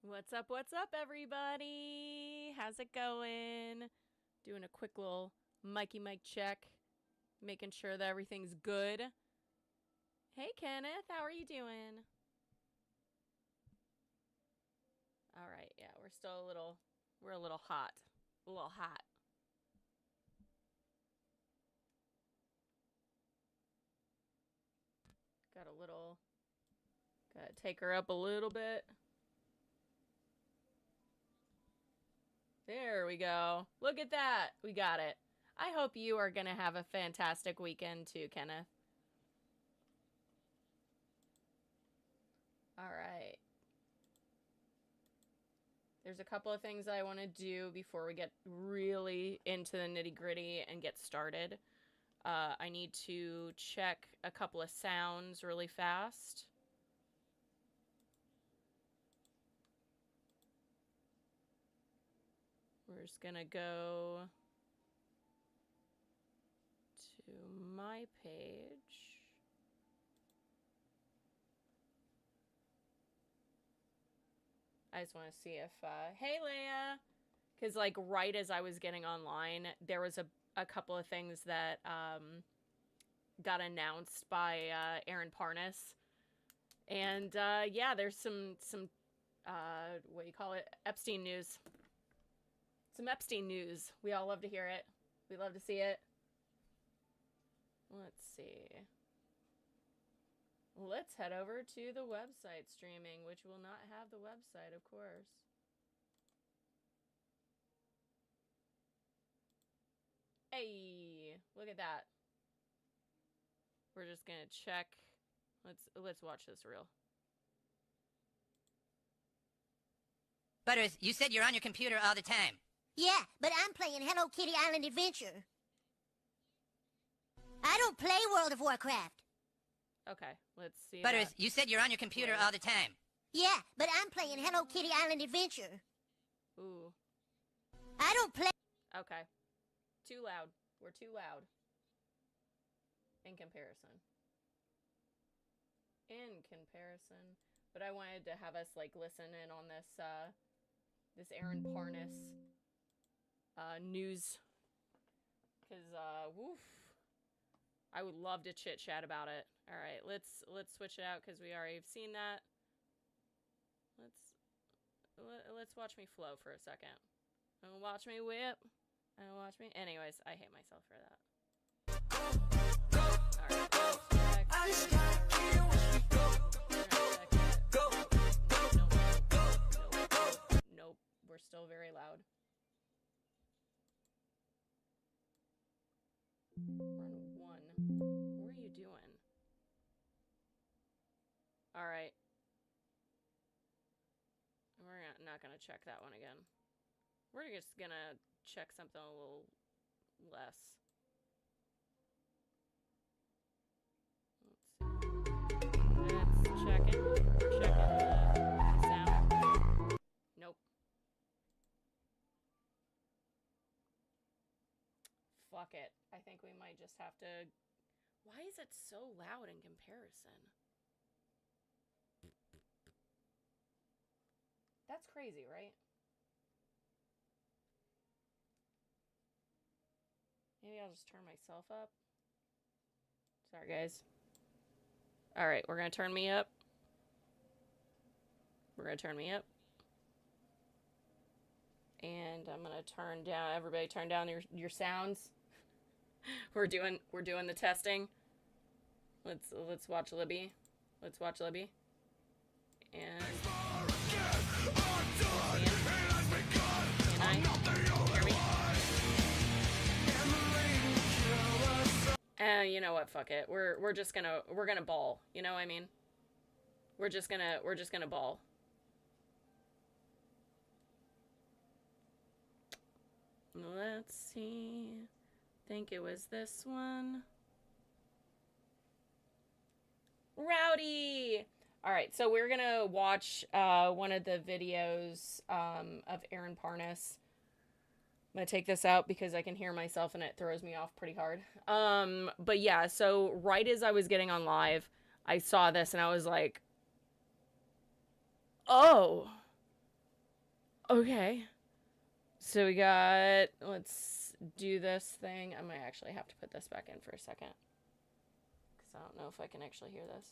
What's up, everybody? How's it going? Doing a quick little Mikey mic check, making sure that everything's good. Hey, Kenneth, how are you doing? All right, yeah, we're a little hot. A little hot. Gotta take her up a little bit. There we go. Look at that. We got it. I hope you are going to have a fantastic weekend too, Kenneth. All right. There's a couple of things I want to do before we get really into the nitty-gritty and get started. I need to check a couple of sounds really fast. We're just gonna go to my page. I just want to see if, hey Leia, because like right as I was getting online, there was a couple of things that got announced by Aaron Parnas, and yeah, there's some what do you call it, Epstein news. Some Epstein news. We all love to hear it. We love to see it. Let's see. Let's head over to the website streaming, which will not have the website, of course. Hey, look at that. We're just gonna check. Let's watch this reel. Butters, you said you're on your computer all the time. Yeah, but I'm playing Hello Kitty Island Adventure. I don't play World of Warcraft. Okay, let's see. Butters, you said you're on your computer all the time. Yeah, but I'm playing Hello Kitty Island Adventure. Ooh. I don't play... Okay. Too loud. We're too loud. In comparison. But I wanted to have us, like, listen in on this, this Aaron Parnas news, because woof, I would love to chit chat about it. All right, let's switch it out because we already have seen that. Let's watch me flow for a second. And watch me whip. And watch me. Anyways, I hate myself for that. All right. Nope. We're still very loud. We're on 1. What are you doing? All right. We're not going to check that one again. We're just going to check something a little less. Let's check it. We're checking the sound. Nope. Fuck it. I think we might just have to... Why is it so loud in comparison? That's crazy, right? Maybe I'll just turn myself up. Sorry, guys. All right, we're going to turn me up. We're going to turn me up. And I'm going to turn down... Everybody turn down your sounds. We're doing the testing. Let's watch Libby. Let's watch Libby. And can I hear me? You know what? Fuck it. We're gonna ball. You know what I mean? We're just gonna ball. Let's see. Think it was this one. Rowdy! Alright, so we're gonna watch one of the videos of Aaron Parnas. I'm gonna take this out because I can hear myself and it throws me off pretty hard. But yeah, so right as I was getting on live, I saw this and I was like, oh, Okay. So we got, let's do this thing. I might actually have to put this back in for a second, because I don't know if I can actually hear this.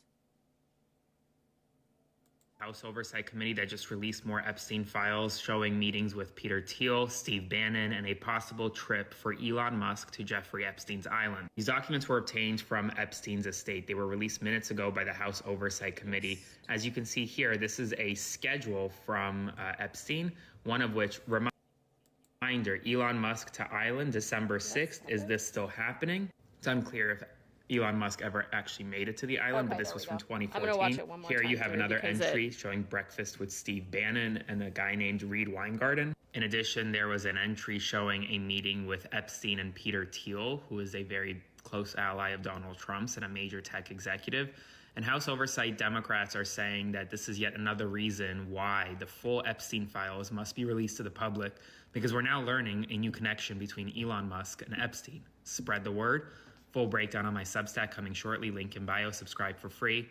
House Oversight Committee that just released more Epstein files showing meetings with Peter Thiel, Steve Bannon, and a possible trip for Elon Musk to Jeffrey Epstein's island. These documents were obtained from Epstein's estate. They were released minutes ago by the House Oversight Committee. As you can see here, this is a schedule from Epstein, one of which reminder, Elon Musk to island, December 6th. Is this still happening? It's unclear if Elon Musk ever actually made it to the island, but this was from 2014. I'm gonna watch it one more Here time you have through another because entry showing breakfast with Steve Bannon and a guy named Reed Weingarten. In addition, there was an entry showing a meeting with Epstein and Peter Thiel, who is a very close ally of Donald Trump's and a major tech executive. And House Oversight Democrats are saying that this is yet another reason why the full Epstein files must be released to the public, because we're now learning a new connection between Elon Musk and Epstein. Spread the word. Full breakdown on my Substack coming shortly. Link in bio. Subscribe for free.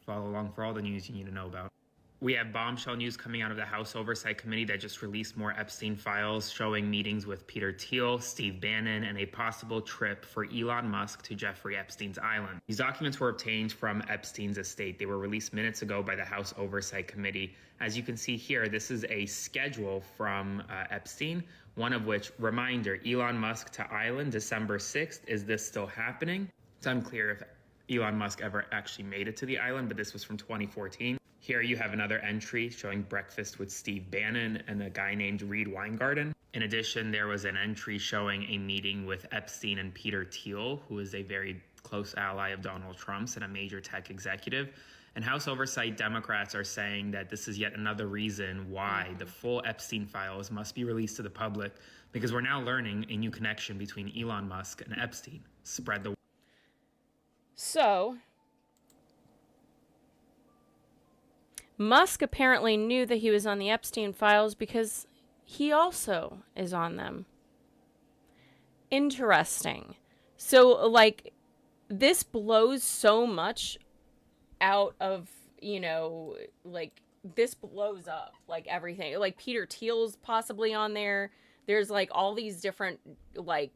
Follow along for all the news you need to know about. We have bombshell news coming out of the House Oversight Committee that just released more Epstein files showing meetings with Peter Thiel, Steve Bannon, and a possible trip for Elon Musk to Jeffrey Epstein's island. These documents were obtained from Epstein's estate. They were released minutes ago by the House Oversight Committee. As you can see here, this is a schedule from Epstein, one of which, reminder, Elon Musk to island, December 6th. Is this still happening? It's unclear if Elon Musk ever actually made it to the island, but this was from 2014. Here you have another entry showing breakfast with Steve Bannon and a guy named Reed Weingarten. In addition, there was an entry showing a meeting with Epstein and Peter Thiel, who is a very close ally of Donald Trump's and a major tech executive. And House Oversight Democrats are saying that this is yet another reason why the full Epstein files must be released to the public, because we're now learning a new connection between Elon Musk and Epstein. Spread the word. So, Musk apparently knew that he was on the Epstein files because he also is on them. Interesting. So, like, this blows so much out of, you know, like, this blows up, like, everything. Like, Peter Thiel's possibly on there. There's, like, all these different, like,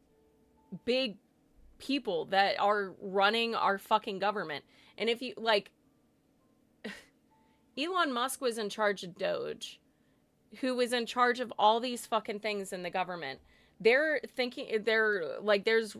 big people that are running our fucking government. And if you, like, Elon Musk was in charge of Doge, who was in charge of all these fucking things in the government. They're like, there's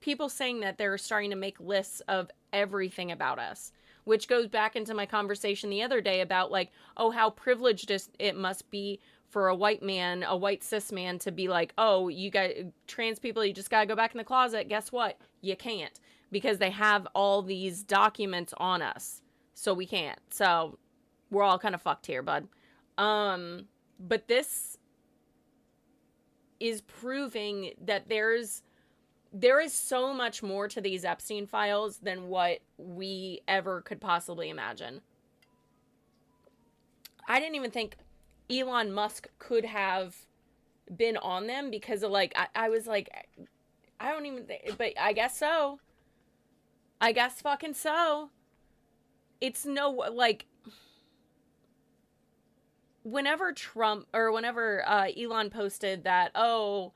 people saying that they're starting to make lists of everything about us, which goes back into my conversation the other day about, like, oh, how privileged it must be for a white man, a white cis man, to be like, oh, you guys, trans people, you just gotta go back in the closet. Guess what? You can't, because they have all these documents on us, so we can't. So we're all kind of fucked here, bud. But this is proving that there is so much more to these Epstein files than what we ever could possibly imagine. I didn't even think Elon Musk could have been on them, because of, like, I was like, I don't even think, but I guess so. I guess fucking so. It's no, like, whenever Elon posted that, you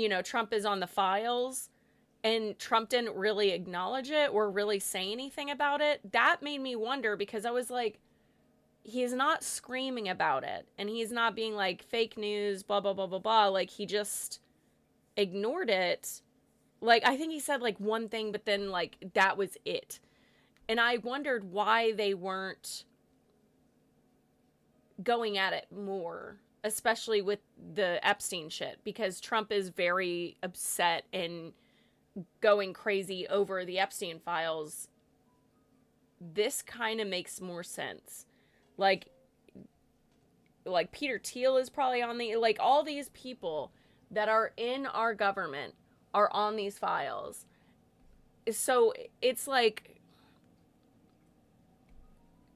know, Trump is on the files, and Trump didn't really acknowledge it or really say anything about it, that made me wonder, because I was like, he's not screaming about it, and he's not being like, fake news, blah, blah, blah, blah, blah. Like, he just ignored it. Like, I think he said, like, one thing, but then, like, that was it. And I wondered why they weren't going at it more, especially with the Epstein shit, because Trump is very upset and going crazy over the Epstein files. This kind of makes more sense. Like Peter Thiel is probably on the, like, all these people that are in our government are on these files. So it's like,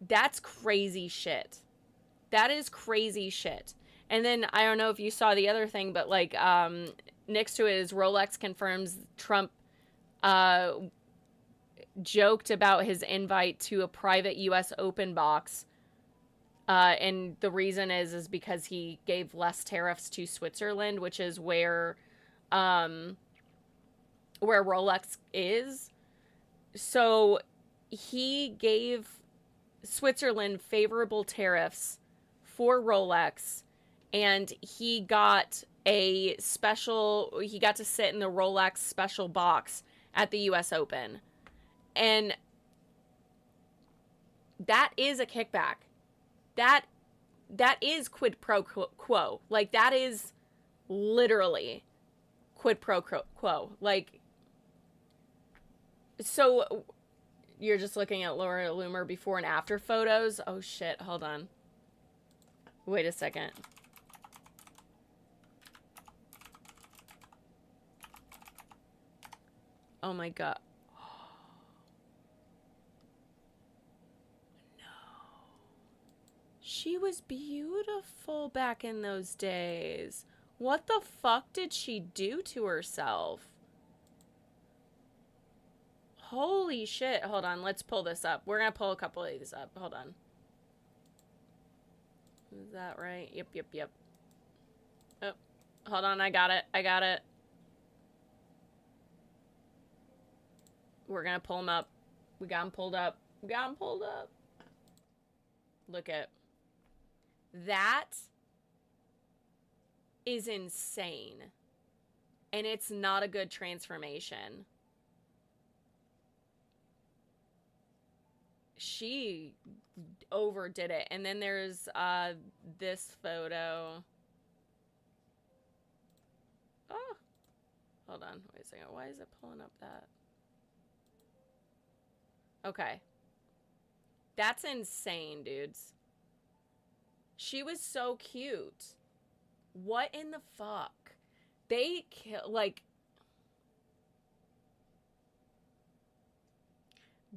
that's crazy shit. That is crazy shit. And then, I don't know if you saw the other thing, but, like, next to it is Rolex confirms Trump joked about his invite to a private U.S. Open box And the reason is because he gave less tariffs to Switzerland, which is where Rolex is. So he gave Switzerland favorable tariffs for Rolex, and he got to sit in the Rolex special box at the US Open. And that is a kickback. That is quid pro quo. Like, that is literally quid pro quo. Like, so you're just looking at Laura Loomer before and after photos? Oh shit, hold on. Wait a second. Oh my god. She was beautiful back in those days. What the fuck did she do to herself? Holy shit. Hold on, let's pull this up. We're gonna pull a couple of these up. Hold on. Is that right? Yep. Oh, hold on, I got it. We're gonna pull them up. We got them pulled up. Look at that. Is insane. And it's not a good transformation. She overdid it. And then there's this photo. Oh. Hold on. Wait a second. Why is it pulling up that? Okay. That's insane, dudes. She was so cute. What in the fuck? They kill, like,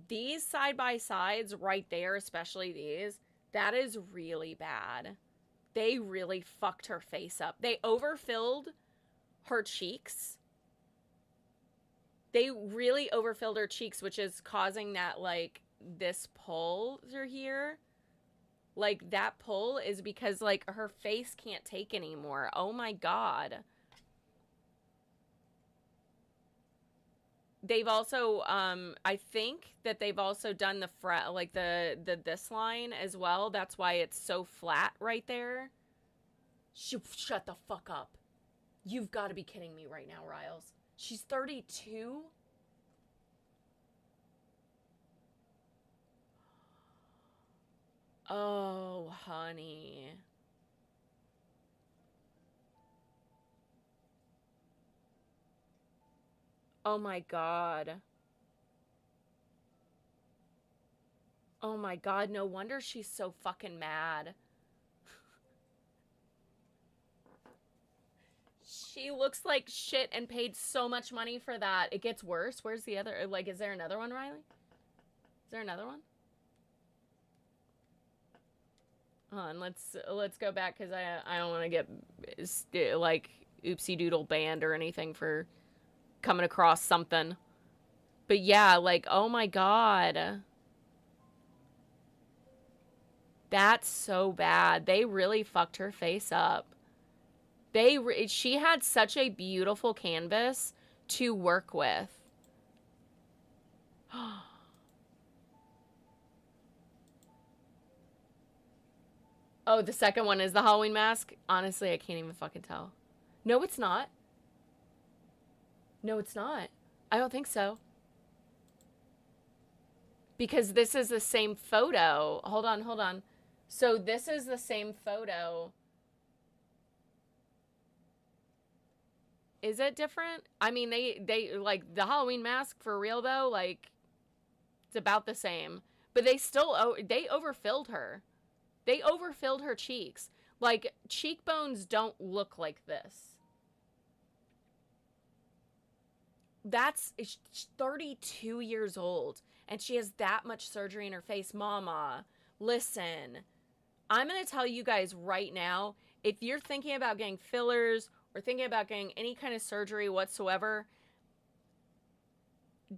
these side-by-sides right there, especially these, that is really bad. They really fucked her face up. They overfilled her cheeks. They really overfilled her cheeks, which is causing that, like, this pull through here. Like, that pull is because, like, her face can't take anymore. Oh my god. They've also, I think that they've also done the this line as well. That's why it's so flat right there. Shut the fuck up. You've got to be kidding me right now, Riles. She's 32? Oh, honey. Oh my god. Oh my god, no wonder she's so fucking mad. She looks like shit and paid so much money for that. It gets worse. Where's the other? Like, is there another one, Riley? Is there another one? Hold on, let's go back because I don't want to get like oopsie doodle banned or anything for coming across something. But yeah, like, oh my god. That's so bad. They really fucked her face up. She had such a beautiful canvas to work with. Oh, the second one is the Halloween mask? Honestly, I can't even fucking tell. No, it's not. No, it's not. I don't think so. Because this is the same photo. Hold on. So this is the same photo. Is it different? I mean, they like the Halloween mask for real though, like it's about the same. But they overfilled her. They overfilled her cheeks. Like, cheekbones don't look like this. She's 32 years old, and she has that much surgery in her face. Mama, listen. I'm going to tell you guys right now, if you're thinking about getting fillers or thinking about getting any kind of surgery whatsoever,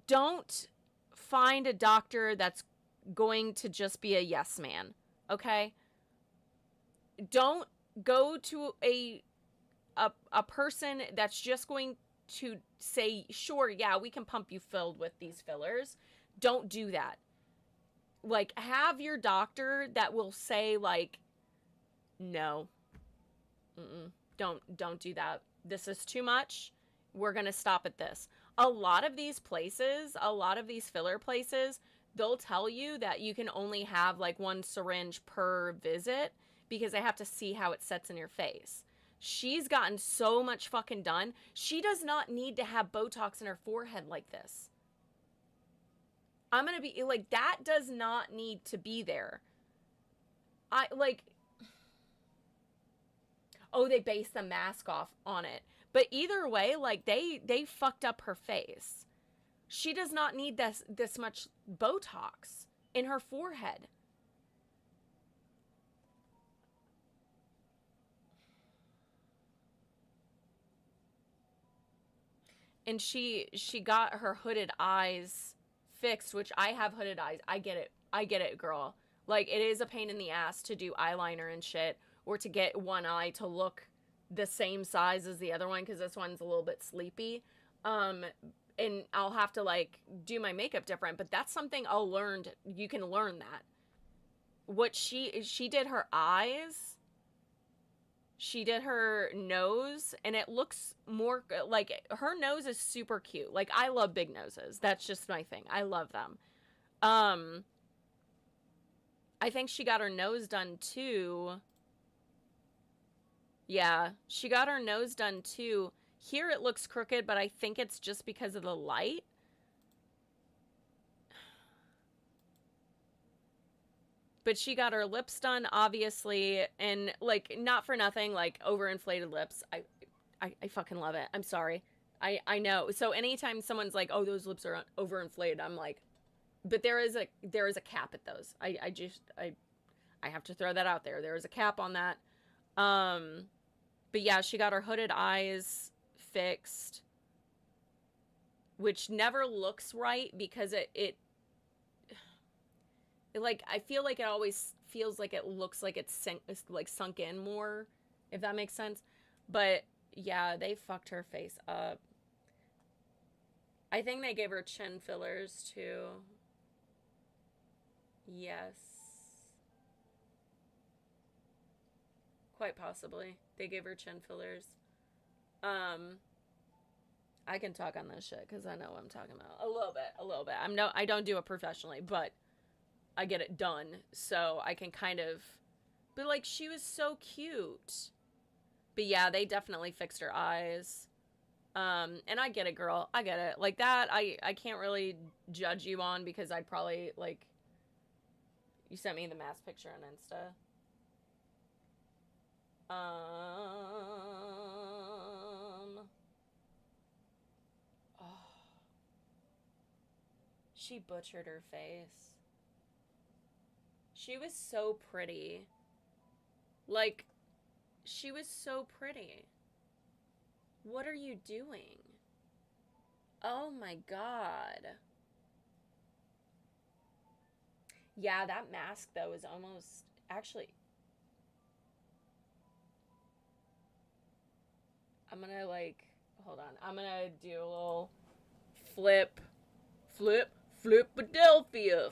don't find a doctor that's going to just be a yes man, okay? don't go to a person that's just going to say, sure, yeah, we can pump you filled with these fillers. Don't do that. Like, have your doctor that will say, like, no, don't do that. This is too much. We're gonna stop at this. A lot of these places, a lot of these filler places, they'll tell you that you can only have like one syringe per visit because they have to see how it sets in your face. She's gotten so much fucking done. She does not need to have Botox in her forehead like this. I'm gonna be like, that does not need to be there. I like, oh, they based the mask off on it. But either way, like, they fucked up her face. She does not need this much Botox in her forehead. And she got her hooded eyes fixed, which I have hooded eyes. I get it, girl. Like, it is a pain in the ass to do eyeliner and shit, or to get one eye to look the same size as the other one, because this one's a little bit sleepy. And I'll have to, like, do my makeup different, but that's something I'll learn. You can learn that. What she did her eyes, she did her nose, and it looks more, like, her nose is super cute. Like, I love big noses. That's just my thing. I love them. I think she got her nose done, too. Yeah, she got her nose done, too. Here it looks crooked, but I think it's just because of the light. But she got her lips done, obviously, and, like, not for nothing, like, overinflated lips. I fucking love it. I'm sorry. I know. So anytime someone's like, oh, those lips are overinflated, I'm like, but there is a cap at those. I have to throw that out there. There is a cap on that. But yeah, she got her hooded eyes fixed, which never looks right because it like, I feel like it always feels like it looks like it's like sunk in more, if that makes sense. But yeah, they fucked her face up. I think they gave her chin fillers too. Yes. Quite possibly. They gave her chin fillers. I can talk on this shit because I know what I'm talking about. A little bit. I don't do it professionally, but I get it done. So I can kind of, but like, she was so cute. But yeah, they definitely fixed her eyes. And I get it, girl. I get it. Like, that, I can't really judge you on, because I'd probably, like, you sent me the mask picture on Insta. Oh. She butchered her face. She was so pretty. Like, she was so pretty. What are you doing? Oh my god. Yeah, that mask, though, is almost, actually, I'm gonna, like, hold on. I'm gonna do a little Philadelphia.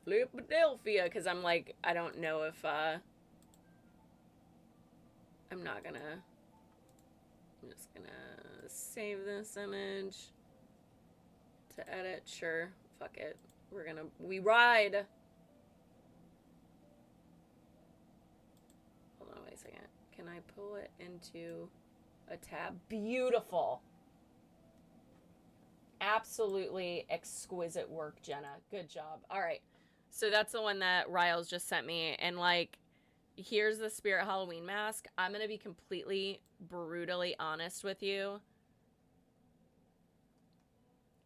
Philadelphia. Because I'm like, I don't know if, I'm not gonna, I'm just gonna save this image to edit. Sure. Fuck it. We ride. Hold on, wait a second. Can I pull it into a tab? Beautiful. Absolutely exquisite work, Jenna. Good job. All right. So that's the one that Riles just sent me. And, like, here's the Spirit Halloween mask. I'm going to be completely, brutally honest with you.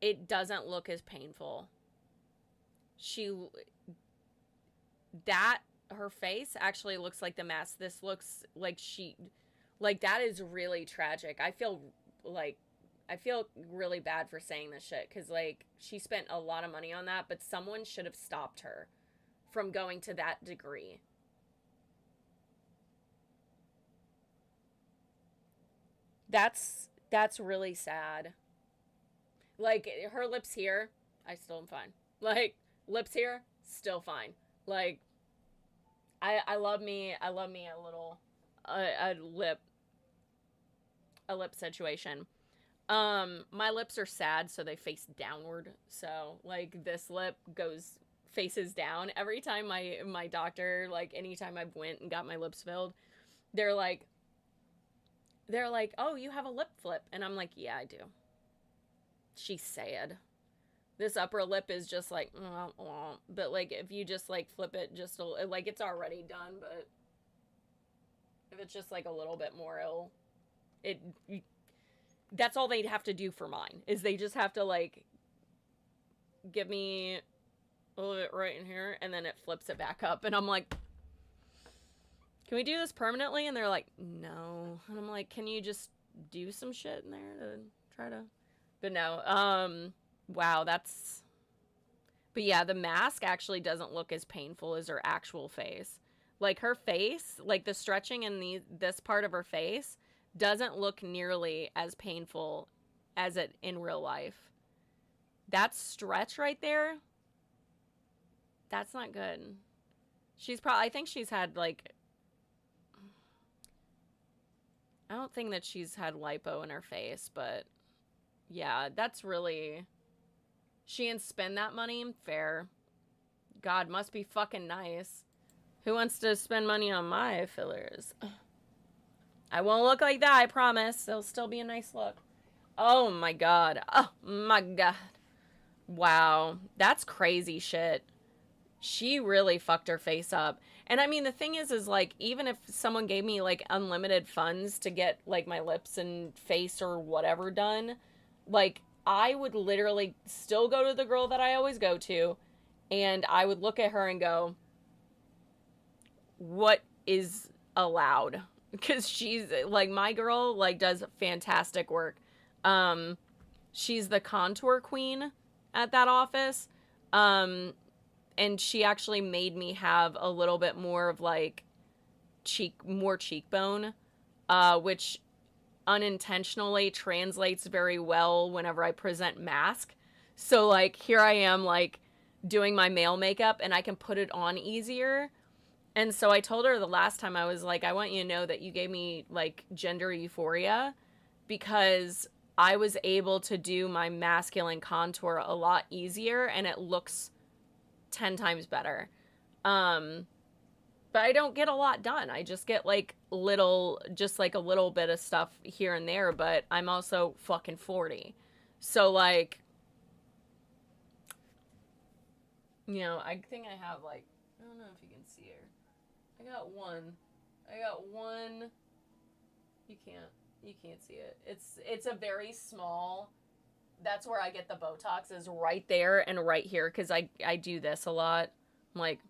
It doesn't look as painful. Her face actually looks like the mask. This looks like that is really tragic. I feel really bad for saying this shit, because, like, she spent a lot of money on that, but someone should have stopped her from going to that degree. That's really sad. Like, her lips here, I still am fine. Like, lips here, still fine. Like, I love me a little a lip situation. My lips are sad, so they face downward. So, like, this lip faces down. Every time my doctor, like, anytime I went and got my lips filled, they're like, oh, you have a lip flip. And I'm like, yeah, I do. She's sad. This upper lip is just like, but like, if you just like flip it just like, it's already done, but if it's just like a little bit more that's all they'd have to do for mine, is they just have to like give me a little bit right in here, and then it flips it back up, and I'm like, can we do this permanently? And they're like, no. And I'm like, can you just do some shit in there to try to, but no. Wow, but yeah, the mask actually doesn't look as painful as her actual face. Like, her face, like the stretching in this part of her face doesn't look nearly as painful as it in real life. That stretch right there, that's not good. I think she's had like, I don't think that she's had lipo in her face, but yeah, that's really, she didn't spend that money, fair. God, must be fucking nice. Who wants to spend money on my fillers? I won't look like that, I promise. It'll still be a nice look. Oh my god. Oh my god. Wow. That's crazy shit. She really fucked her face up. And I mean, the thing is like, even if someone gave me like unlimited funds to get like my lips and face or whatever done, like, I would literally still go to the girl that I always go to, and I would look at her and go, what is allowed? Because she's like, my girl like does fantastic work. She's the contour queen at that office. And she actually made me have a little bit more of like more cheekbone, which unintentionally translates very well whenever I present mask. So like, here I am like doing my male makeup, and I can put it on easier. And so I told her the last time, I was like, I want you to know that you gave me like gender euphoria, because I was able to do my masculine contour a lot easier, and it looks 10 times better. But I don't get a lot done. I just get like a little bit of stuff here and there, but I'm also fucking 40. So like, you know, I think I have like, I don't know if you can see her. I got one. You can't see it. It's a very small, that's where I get the Botox, is right there and right here, because I do this a lot. I'm like,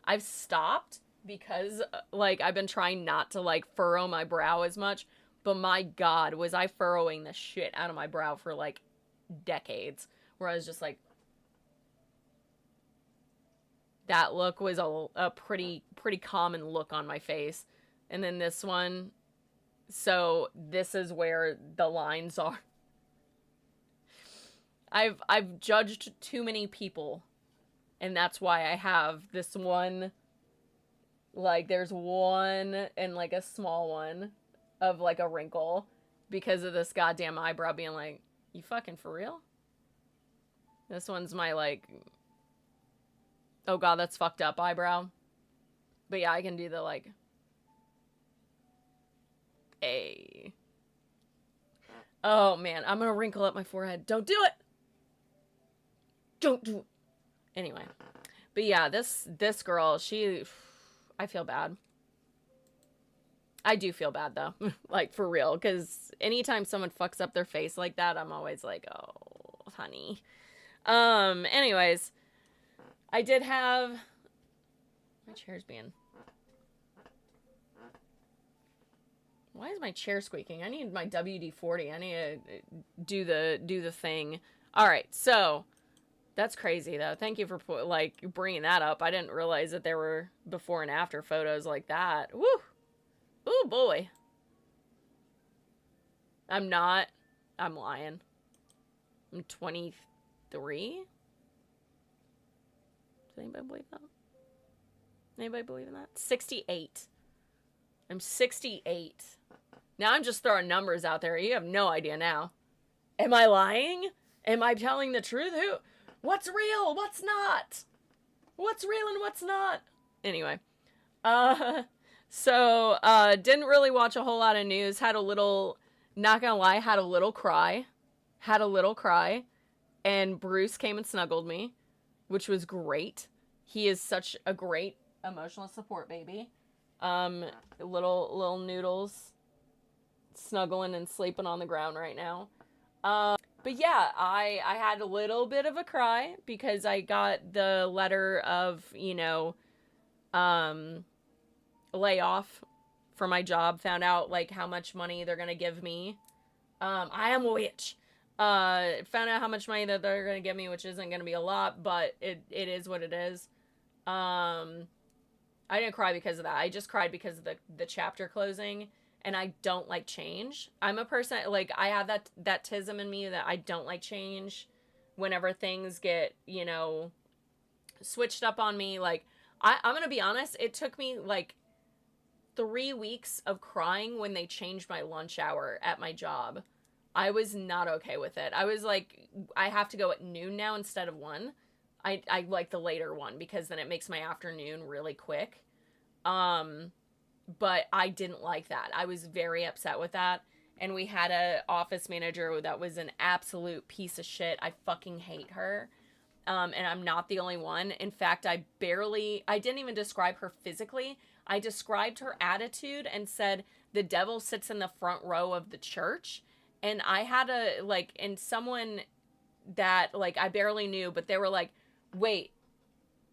I've stopped because like I've been trying not to like furrow my brow as much, but my god, was I furrowing the shit out of my brow for like decades, where I was just like, that look was a pretty common look on my face. And then this one, so this is where the lines are. I've judged too many people, and that's why I have this one, like, there's one and like a small one of like a wrinkle, because of this goddamn eyebrow being like, you fucking for real? This one's my like, oh god, that's fucked up eyebrow. But yeah, I can do the like, a. Oh man, I'm gonna wrinkle up my forehead. Don't do it! Don't do it! Anyway. But yeah, this girl, I feel bad. I do feel bad though. Like, for real. Because anytime someone fucks up their face like that, I'm always like, oh, honey. Anyways. I did have... My chair's being... Why is my chair squeaking? I need my WD-40. I need to do the thing. Alright, so... That's crazy, though. Thank you for, like, bringing that up. I didn't realize that there were before and after photos like that. Woo! Ooh, boy. I'm not. I'm lying. I'm 23. Does anybody believe that? Anybody believe in that? 68. I'm 68. Now I'm just throwing numbers out there. You have no idea now. Am I lying? Am I telling the truth? What's real? What's not? What's real and what's not? Anyway. So, didn't really watch a whole lot of news. Had a little, not gonna lie, had a little cry. And Bruce came and snuggled me, which was great. He is such a great emotional support baby. Little noodles snuggling and sleeping on the ground right now. But yeah, I had a little bit of a cry because I got the letter of, layoff for my job. Found out like how much money they're gonna give me. I am a witch. Found out how much money that they're gonna give me, which isn't gonna be a lot, but it is what it is. I didn't cry because of that. I just cried because of the chapter closing, and I don't like change. I'm a person, like, I have that tism in me that I don't like change whenever things get, switched up on me. Like, I'm gonna be honest, it took me, like, 3 weeks of crying when they changed my lunch hour at my job. I was not okay with it. I was like, I have to go at noon now instead of 1. I like the later one because then it makes my afternoon really quick. But I didn't like that. I was very upset with that. And we had a office manager that was an absolute piece of shit. I fucking hate her. And I'm not the only one. In fact, I didn't even describe her physically. I described her attitude and said, the devil sits in the front row of the church. And I had and someone that, like, I barely knew, but they were like, wait,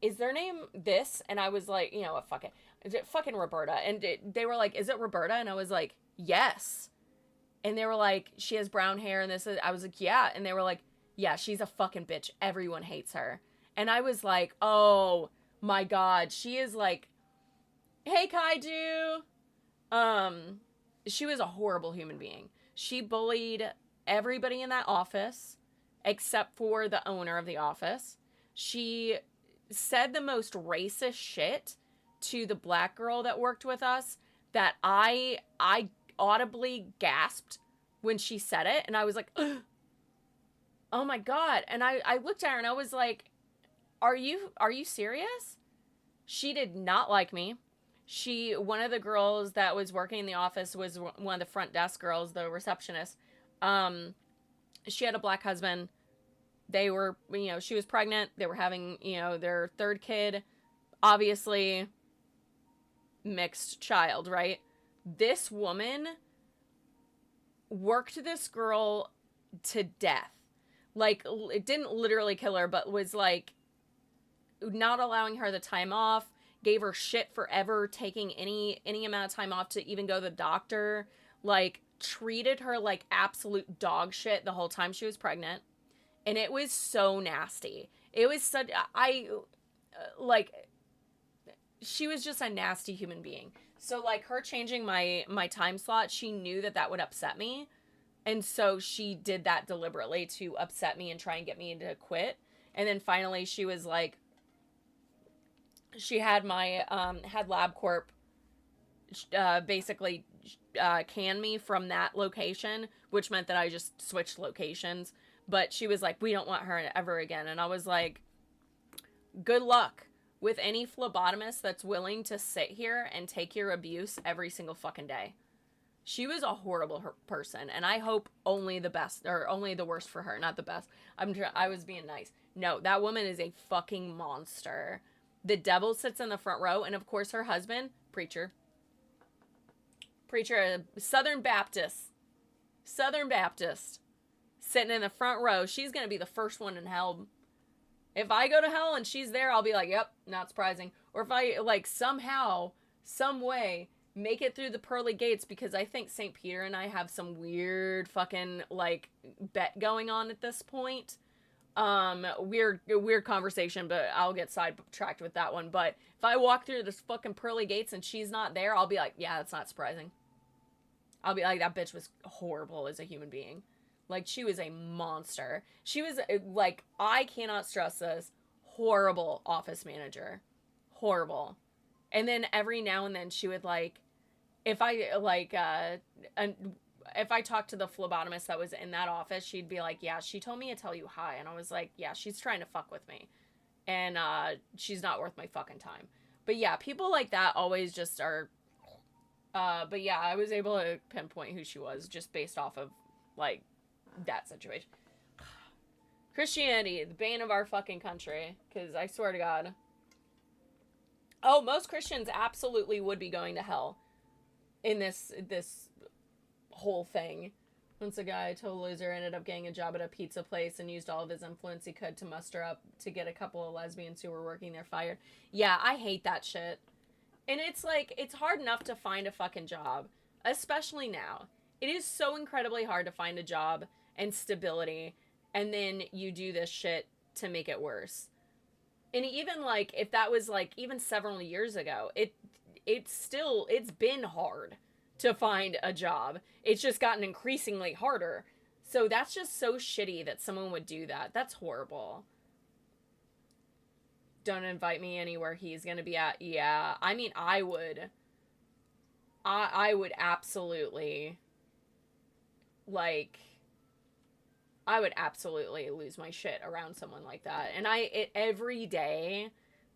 is their name this? And I was like, fuck it. Is it fucking Roberta? And they were like, is it Roberta? And I was like, yes. And they were like, she has brown hair and this. I was like, yeah. And they were like, yeah, she's a fucking bitch. Everyone hates her. And I was like, oh my God. She is like, hey, Kaiju. She was a horrible human being. She bullied everybody in that office except for the owner of the office. She said the most racist shit to the black girl that worked with us that I audibly gasped when she said it. And I was like, ugh. Oh my God. And I looked at her and I was like, are you serious? She did not like me. One of the girls that was working in the office was one of the front desk girls, the receptionist. She had a black husband. They were, she was pregnant. They were having, their third kid. Obviously, mixed child, right? This woman worked this girl to death. Like, it didn't literally kill her, but was, like, not allowing her the time off. Gave her shit for ever taking any amount of time off to even go to the doctor. Like, treated her like absolute dog shit the whole time she was pregnant. And it was so nasty. It was such, she was just a nasty human being. So, like, her changing my time slot, she knew that would upset me. And so she did that deliberately to upset me and try and get me to quit. And then finally she was like, she had had LabCorp basically can me from that location, which meant that I just switched locations. But she was like, we don't want her ever again. And I was like, good luck with any phlebotomist that's willing to sit here and take your abuse every single fucking day. She was a horrible person, and I hope only the best, or only the worst for her, not the best. I was being nice. No, that woman is a fucking monster. The devil sits in the front row, and of course her husband, preacher, Southern Baptist, sitting in the front row. She's gonna be the first one in hell. If I go to hell and she's there, I'll be like, yep, not surprising. Or if I, like, somehow, some way, make it through the pearly gates, because I think St. Peter and I have some weird fucking, like, bet going on at this point. Weird conversation, but I'll get sidetracked with that one. But if I walk through this fucking pearly gates and she's not there, I'll be like, yeah, that's not surprising. I'll be like, that bitch was horrible as a human being. Like, she was a monster. She was, like, I cannot stress this, horrible office manager. Horrible. And then every now and then she would, like, if I talked to the phlebotomist that was in that office, she'd be like, yeah, she told me to tell you hi. And I was like, yeah, she's trying to fuck with me. And she's not worth my fucking time. But yeah, people like that always just are. But yeah, I was able to pinpoint who she was just based off of, like, that situation. Christianity, the bane of our fucking country. Because I swear to God. Oh, most Christians absolutely would be going to hell in this whole thing. Once a guy, a total loser, ended up getting a job at a pizza place and used all of his influence he could to muster up to get a couple of lesbians who were working there fired. Yeah, I hate that shit. And it's like, it's hard enough to find a fucking job, especially now. It is so incredibly hard to find a job and stability, and then you do this shit to make it worse. And even, like, if that was, like, even several years ago, it's been hard to find a job. It's just gotten increasingly harder. So that's just so shitty that someone would do that. That's horrible. Don't invite me anywhere he's gonna be at. Yeah, I mean, I would. I would absolutely, like, I would absolutely lose my shit around someone like that. And every day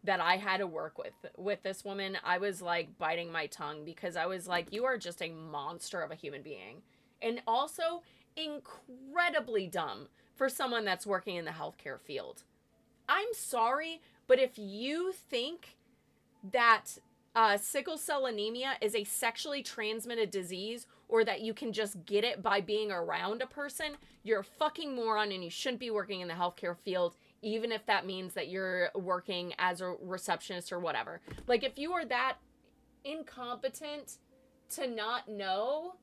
that I had to work with this woman, I was, like, biting my tongue because I was like, you are just a monster of a human being. And also incredibly dumb for someone that's working in the healthcare field. I'm sorry, but if you think that sickle cell anemia is a sexually transmitted disease, or that you can just get it by being around a person, you're a fucking moron and you shouldn't be working in the healthcare field, even if that means that you're working as a receptionist or whatever. Like, if you are that incompetent to not know,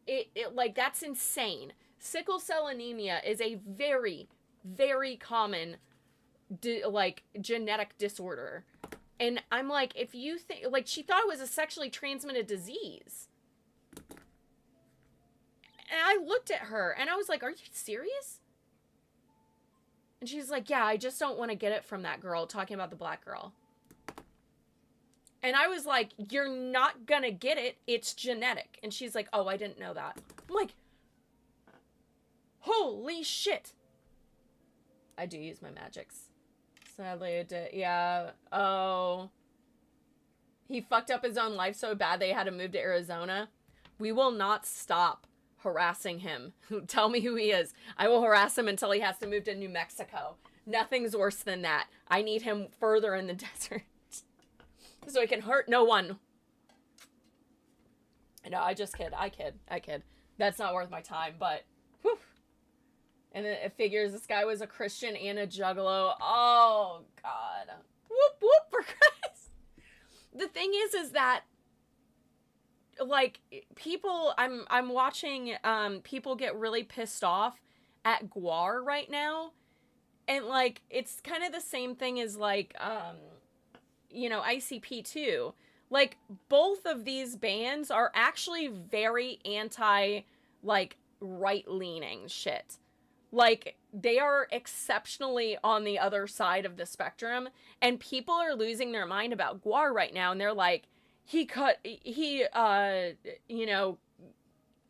it like, that's insane. Sickle cell anemia is a very, very common, like, genetic disorder. And I'm like, if you think, like, she thought it was a sexually transmitted disease. And I looked at her and I was like, are you serious? And she's like, yeah, I just don't want to get it from that girl, talking about the black girl. And I was like, you're not gonna get it. It's genetic. And she's like, oh, I didn't know that. I'm like, holy shit. I do use my magics. Sadly, it did. Yeah. Oh. He fucked up his own life so bad they had to move to Arizona. We will not stop harassing him. Tell me who he is. I will harass him until he has to move to New Mexico. Nothing's worse than that. I need him further in the desert so he can hurt no one. No, I just kid. I kid. That's not worth my time, but whew. And then it figures this guy was a Christian and a juggalo. Oh, God. Whoop, whoop, for Christ. The thing is that, like, people, I'm watching people get really pissed off at Gwar right now. And, like, it's kind of the same thing as, like, you know, ICP too. Like, both of these bands are actually very anti, like, right-leaning shit. Like, they are exceptionally on the other side of the spectrum, and people are losing their mind about Gwar right now, and they're like, you know,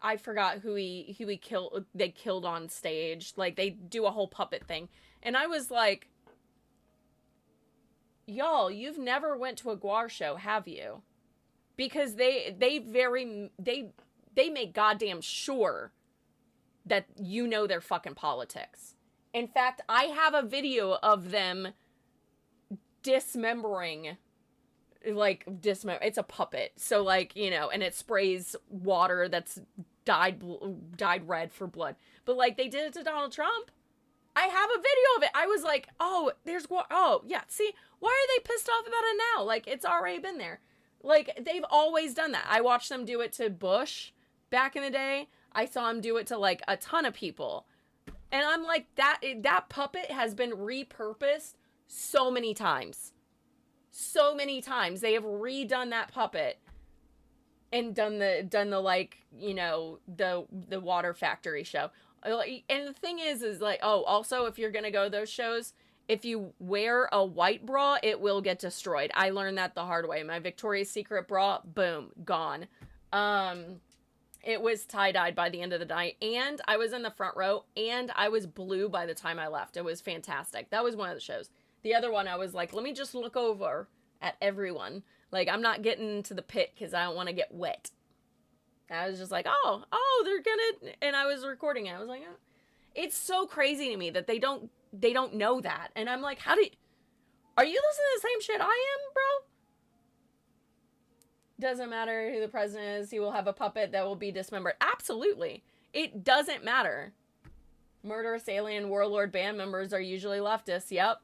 I forgot who he killed, they killed on stage. Like, they do a whole puppet thing. And I was like, y'all, you've never went to a Gwar show, have you? Because they make goddamn sure that you know their fucking politics. In fact, I have a video of them dismembering, like, it's a puppet. So, like, you know, and it sprays water that's dyed red for blood. But, like, they did it to Donald Trump. I have a video of it. I was like, oh, yeah, see, why are they pissed off about it now? Like, it's already been there. Like, they've always done that. I watched them do it to Bush back in the day. I saw him do it to, like, a ton of people. And I'm like, that puppet has been repurposed so many times. So many times. They have redone that puppet and done the like, you know, the water factory show. And the thing is like, oh, also if you're gonna go to those shows, if you wear a white bra, it will get destroyed. I learned that the hard way. My Victoria's Secret bra, boom, gone. It was tie-dyed by the end of the night, and I was in the front row, and I was blue by the time I left. It was fantastic. That was one of the shows. The other one, I was like, let me just look over at everyone. Like, I'm not getting to the pit because I don't want to get wet. I was just like, oh, they're gonna, and I was recording it. I was like, oh. It's so crazy to me that they don't know that. And I'm like, are you listening to the same shit I am, bro? Doesn't matter who the president is, he will have a puppet that will be dismembered. Absolutely. It doesn't matter. Murderous alien warlord band members are usually leftists. Yep.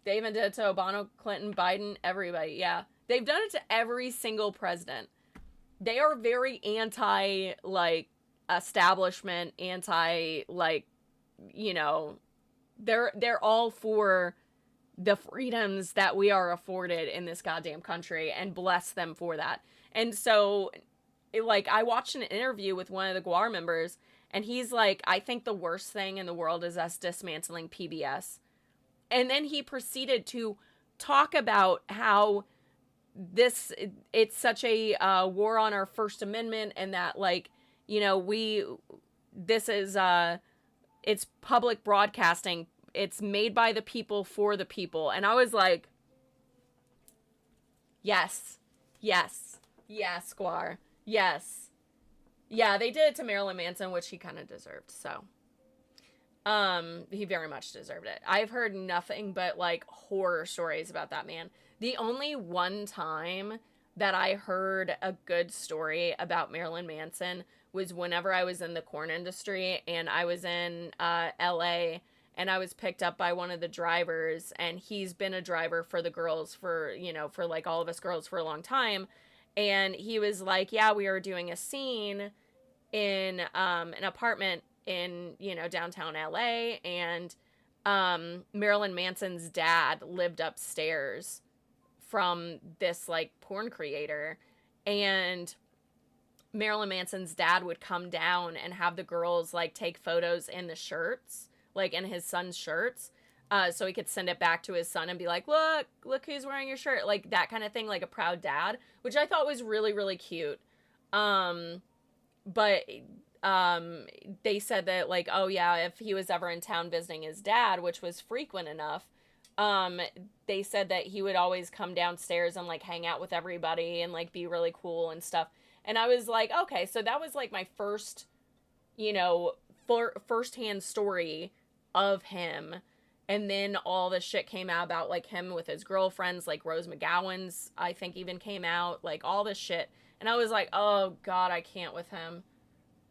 They even did it to Obama, Clinton, Biden, everybody. Yeah. They've done it to every single president. They are very anti, like, establishment, anti, like, you know, they're all for the freedoms that we are afforded in this goddamn country, and bless them for that. And so, like, I watched an interview with one of the GWAR members, and he's like, I think the worst thing in the world is us dismantling PBS. And then he proceeded to talk about how it's such a war on our First Amendment, and that, like, you know, it's public broadcasting. It's made by the people for the people. And I was like, yes, Squire, yes. Yeah, they did it to Marilyn Manson, which he kind of deserved, so. He very much deserved it. I've heard nothing but, like, horror stories about that man. The only one time that I heard a good story about Marilyn Manson was whenever I was in the corn industry, and I was in LA, and I was picked up by one of the drivers, and he's been a driver for the girls for, you know, for like all of us girls for a long time. And he was like, yeah, we were doing a scene in an apartment in, you know, downtown LA, and Marilyn Manson's dad lived upstairs from this, like, porn creator, and Marilyn Manson's dad would come down and have the girls, like, take photos in the shirts, like, in his son's shirts, so he could send it back to his son and be like, look who's wearing your shirt, like, that kind of thing, like a proud dad, which I thought was really, really cute. But they said that, like, oh yeah, if he was ever in town visiting his dad, which was frequent enough, they said that he would always come downstairs and, like, hang out with everybody and, like, be really cool and stuff. And I was like, okay, so that was, like, my first, you know, first-hand story of him. And then all this shit came out about, like, him with his girlfriends, like, Rose McGowan's, I think, even came out, like, all this shit. And I was like, oh, God, I can't with him.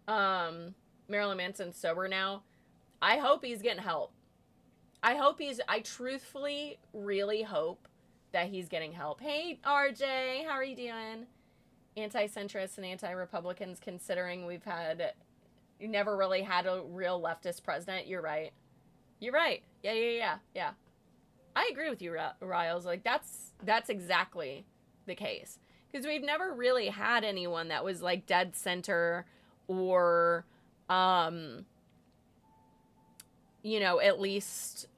Marilyn Manson's sober now. I hope he's getting help. I truthfully really hope that he's getting help. Hey, RJ, how are you doing? Anti-centrists and anti-Republicans, considering we've never really had a real leftist president. You're right. Yeah. I agree with you, Riles. Like, that's exactly the case. Because we've never really had anyone that was, like, dead center or, you know, at least,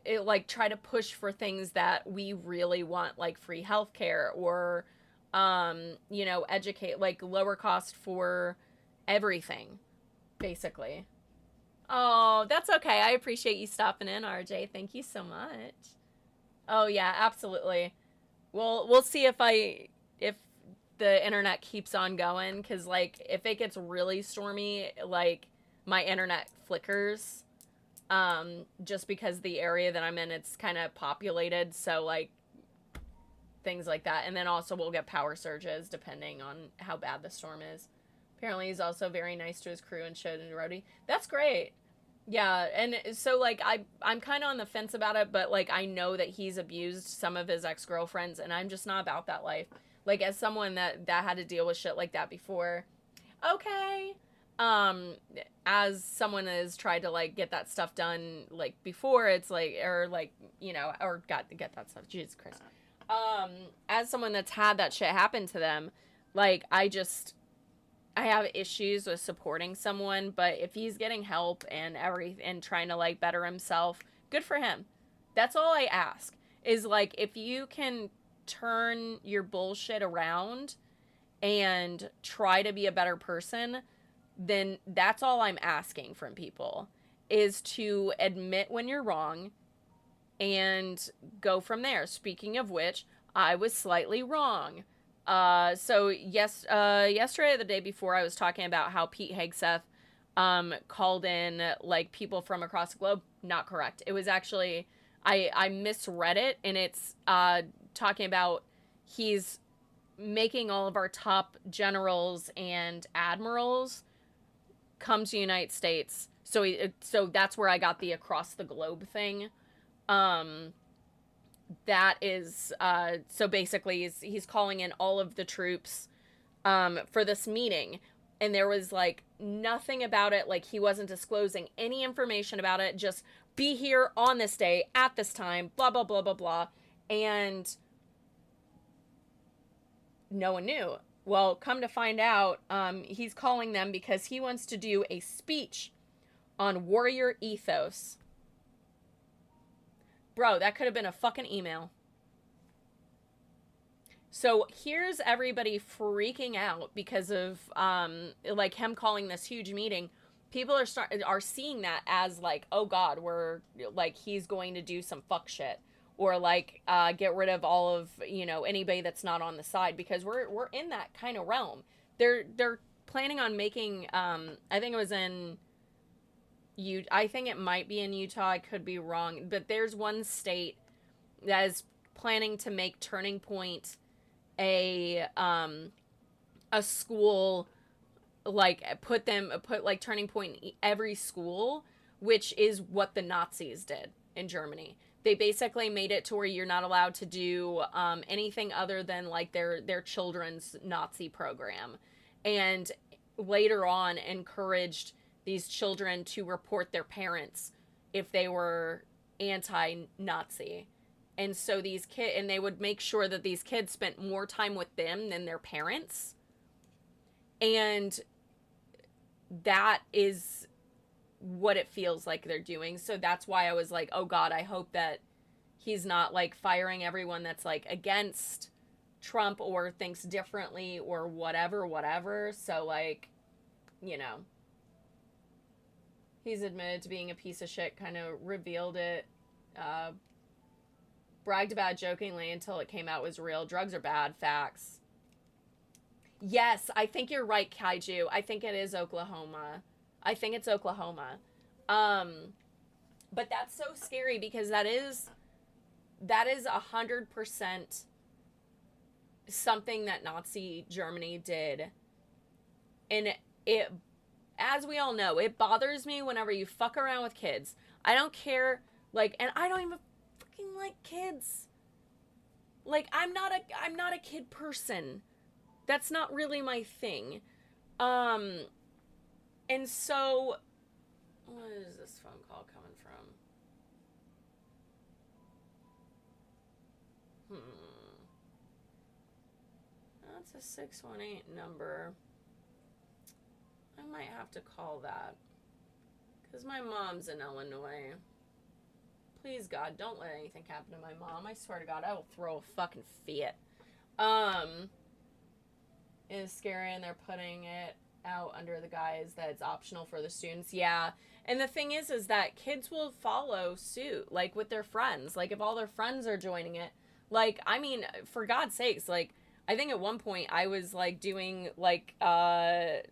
it, like, try to push for things that we really want, like free healthcare or, you know, educate, like, lower cost for everything, basically. Oh, that's okay. I appreciate you stopping in, RJ. Thank you so much. Oh yeah, absolutely. We'll see if the internet keeps on going, because, like, if it gets really stormy, like, my internet flickers, just because the area that I'm in, it's kind of populated, so, like, things like that. And then also we'll get power surges depending on how bad the storm is. Apparently he's also very nice to his crew and showed in roadie. That's great. Yeah, and so, like, I'm kind of on the fence about it, but, like, I know that he's abused some of his ex-girlfriends, and I'm just not about that life. Like, as someone that had to deal with shit like that before, okay. As someone has tried to, like, get that stuff done, like, before, it's like, or, like, you know, or get that stuff, Jesus Christ. as someone that's had that shit happen to them, like, I have issues with supporting someone, but if he's getting help and trying to, like, better himself, good for him. That's all I ask, is, like, if you can turn your bullshit around and try to be a better person, then that's all I'm asking from people, is to admit when you're wrong and go from there. Speaking of which, I was slightly wrong. Yesterday or the day before, I was talking about how Pete Hegseth called in, like, people from across the globe. Not correct. It was actually, I misread it, and it's talking about he's making all of our top generals and admirals come to the United States. So that's where I got the across the globe thing. That is, so basically he's calling in all of the troops for this meeting, and there was, like, nothing about it, like, he wasn't disclosing any information about it, just be here on this day at this time, blah blah blah blah blah, and no one knew. Well, come to find out, he's calling them because he wants to do a speech on warrior ethos. Bro, that could have been a fucking email. So here's everybody freaking out because of, like, him calling this huge meeting. People are seeing that as, like, oh God, we're, like, he's going to do some fuck shit. Or, like, get rid of all of, you know, anybody that's not on the side, because we're in that kind of realm. They're planning on making, I think it was in I think it might be in Utah, I could be wrong, but there's one state that is planning to make Turning Point a school, like, put like Turning Point in every school, which is what the Nazis did in Germany. They basically made it to where you're not allowed to do anything other than, like, their children's Nazi program, and later on encouraged these children to report their parents if they were anti-Nazi. And so these kids, and they would make sure that these kids spent more time with them than their parents. And that is what it feels like they're doing. So that's why I was like, oh God, I hope that he's not, like, firing everyone that's, like, against Trump or thinks differently or whatever. So, like, you know, he's admitted to being a piece of shit, kind of revealed it, bragged about it jokingly until it came out was real. Drugs are bad, facts. Yes, I think you're right, Kaiju. I think it is Oklahoma. I think it's Oklahoma. But that's so scary because that is 100% something that Nazi Germany did. And it, as we all know, it bothers me whenever you fuck around with kids. I don't care, like, and I don't even fucking like kids. Like, I'm not a kid person. That's not really my thing. And so, what is this phone call coming from? That's a 618 number. I might have to call that. Because my mom's in Illinois. Please, God, don't let anything happen to my mom. I swear to God, I will throw a fucking fit. It is scary, and they're putting it out under the guise that it's optional for the students. Yeah. And the thing is that kids will follow suit, like, with their friends. Like, if all their friends are joining it. Like, I mean, for God's sakes, like, I think at one point I was, like, doing, like, I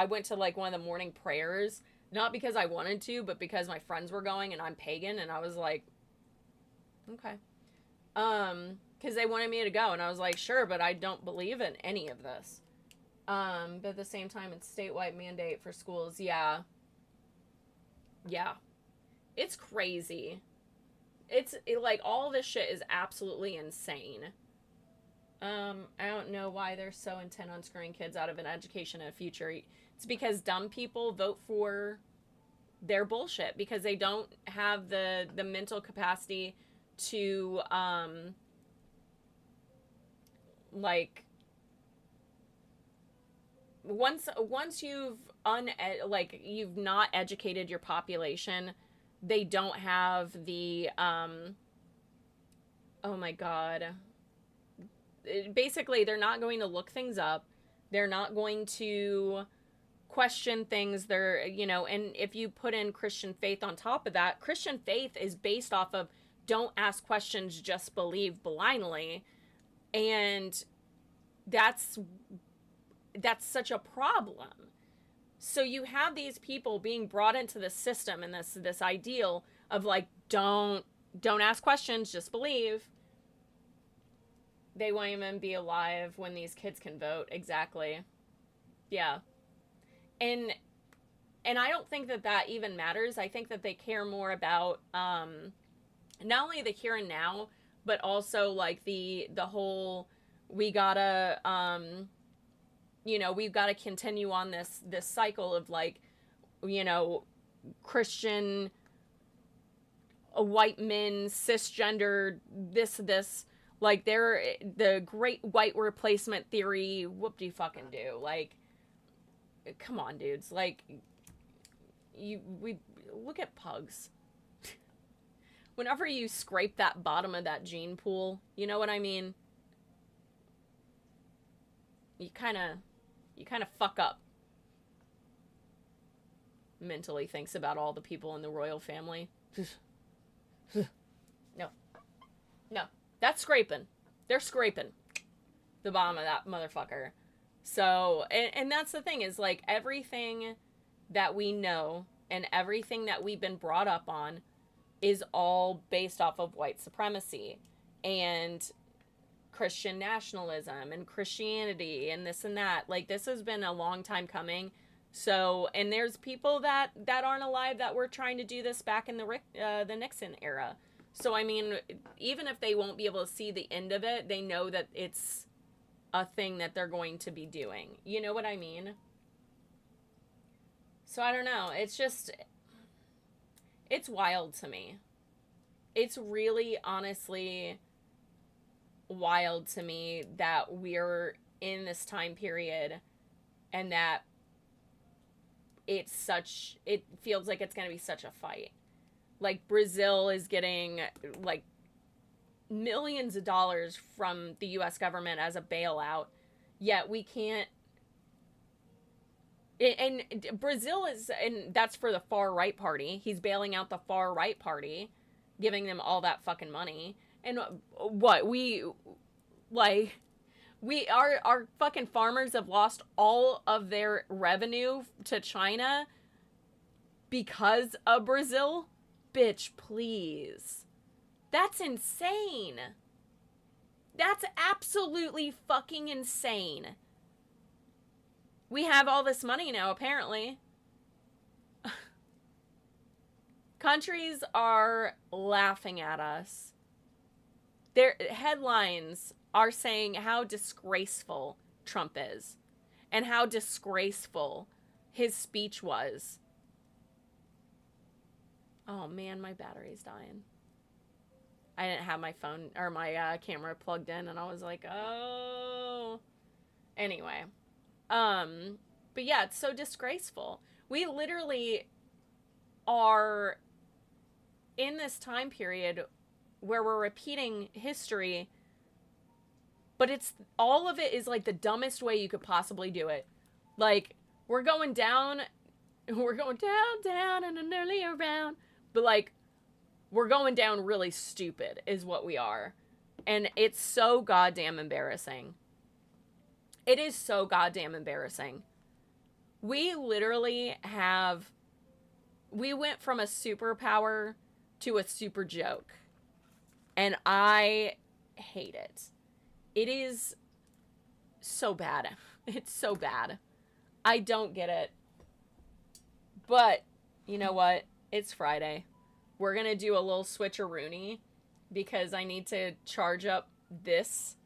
went to, like, one of the morning prayers, not because I wanted to, but because my friends were going and I'm pagan, and I was like, okay. Because they wanted me to go, and I was like, sure, but I don't believe in any of this. But at the same time, it's statewide mandate for schools. Yeah. It's crazy. Like, all this shit is absolutely insane. I don't know why they're so intent on screwing kids out of an education and a future. It's because dumb people vote for their bullshit because they don't have the mental capacity to like, once you've you've not educated your population, they don't have the oh my god, basically they're not going to look things up, they're not going to question things. They're, you know, and if you put in Christian faith on top of that, Christian faith is based off of don't ask questions, just believe blindly. And that's such a problem. So you have these people being brought into the system and this ideal of like, don't ask questions, just believe. They won't even be alive when these kids can vote. Exactly. Yeah. And I don't think that even matters. I think that they care more about not only the here and now, but also like the whole, we gotta you know, we've got to continue on this cycle of like, you know, Christian white men, cisgender, this like, they're the great white replacement theory. Whoop de fucking do. Like, come on, dudes. Like, we look at pugs. Whenever you scrape that bottom of that gene pool, you know what I mean? You kind of fuck up. Mentally thinks about all the people in the royal family. No. That's scraping. They're scraping the bottom of that motherfucker. So, and that's the thing, is like, everything that we know and everything that we've been brought up on is all based off of white supremacy and Christian nationalism and Christianity and this and that. Like, this has been a long time coming. So, and there's people that aren't alive that were trying to do this back in the Nixon era. So, I mean, even if they won't be able to see the end of it, they know that it's a thing that they're going to be doing. You know what I mean? So, I don't know. It's just, it's wild to me. It's really, honestly, wild to me that we're in this time period and that it feels like it's going to be such a fight. Like, Brazil is getting, like, millions of dollars from the U.S. government as a bailout, yet we can't. And Brazil is, and that's for the far right party. He's bailing out the far right party, giving them all that fucking money. And what, our fucking farmers have lost all of their revenue to China because of Brazil? Bitch, please. That's insane. That's absolutely fucking insane. We have all this money now, apparently. Countries are laughing at us. Their headlines are saying how disgraceful Trump is and how disgraceful his speech was. Oh man, my battery's dying. I didn't have my phone or my camera plugged in, and I was like, oh. Anyway. But yeah, it's so disgraceful. We literally are in this time period where we're repeating history, but it's, all of it is like the dumbest way you could possibly do it. Like, we're going down in an earlier round, but like, we're going down really stupid is what we are. And it's so goddamn embarrassing. It is so goddamn embarrassing. We literally we went from a superpower to a super joke. And I hate it. It is so bad. It's so bad. I don't get it. But, you know what? It's Friday. We're going to do a little switcheroony because I need to charge up this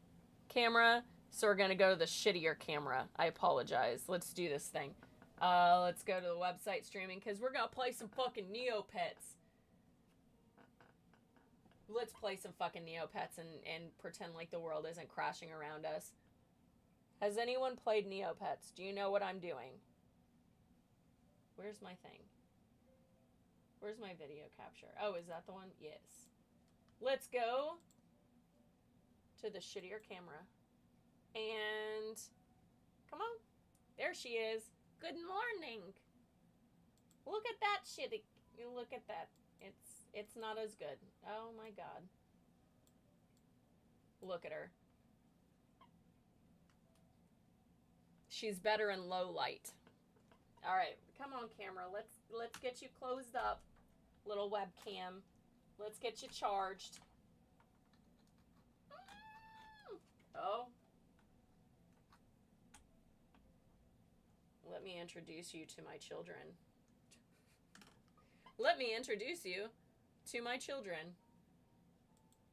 camera. So we're going to go to the shittier camera. I apologize. Let's do this thing. Let's go to the website streaming because we're going to play some fucking Neopets. Let's play some fucking Neopets and pretend like the world isn't crashing around us. Has anyone played Neopets? Do you know what I'm doing? Where's my thing? Where's my video capture? Oh, is that the one? Yes. Let's go to the shittier camera. And come on. There she is. Good morning. Look at that shitty. Look at that. It's not as good. Oh my god. Look at her. She's better in low light. All right, come on, camera. Let's get you closed up, little webcam. Let's get you charged. Oh. Let me introduce you to my children. Let me introduce you to my children.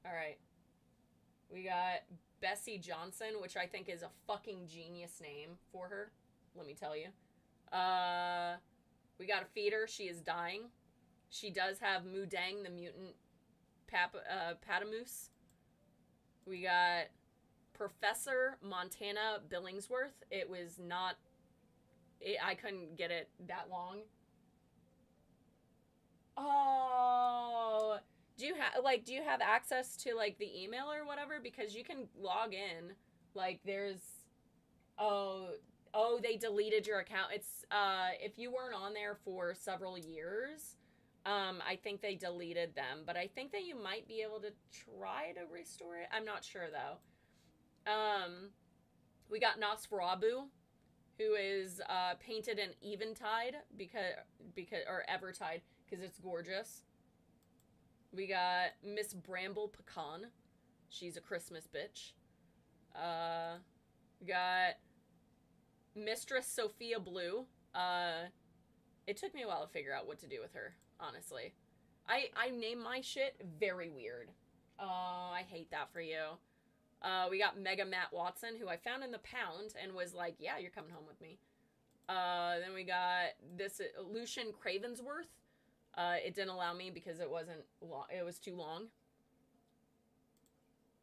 All right. We got Bessie Johnson, which I think is a fucking genius name for her. Let me tell you. We got to feed her. She is dying. She does have Mudang, the mutant Patamoose. We got Professor Montana Billingsworth. It was not... I couldn't get it that long. Oh... Do you have access to, like, the email or whatever? Because you can log in. Like, there's... Oh, they deleted your account. It's, if you weren't on there for several years, I think they deleted them. But I think that you might be able to try to restore it. I'm not sure, though. We got Nosferabu, who is, painted in Eventide, or Evertide, because it's gorgeous. We got Miss Bramble Pecan. She's a Christmas bitch. We got Mistress Sophia Blue. It took me a while to figure out what to do with her, honestly. I name my shit very weird. Oh, I hate that for you. We got Mega Matt Watson, who I found in the pound and was like, yeah, you're coming home with me. Then we got this Lucian Cravensworth. It didn't allow me because it wasn't long. It was too long.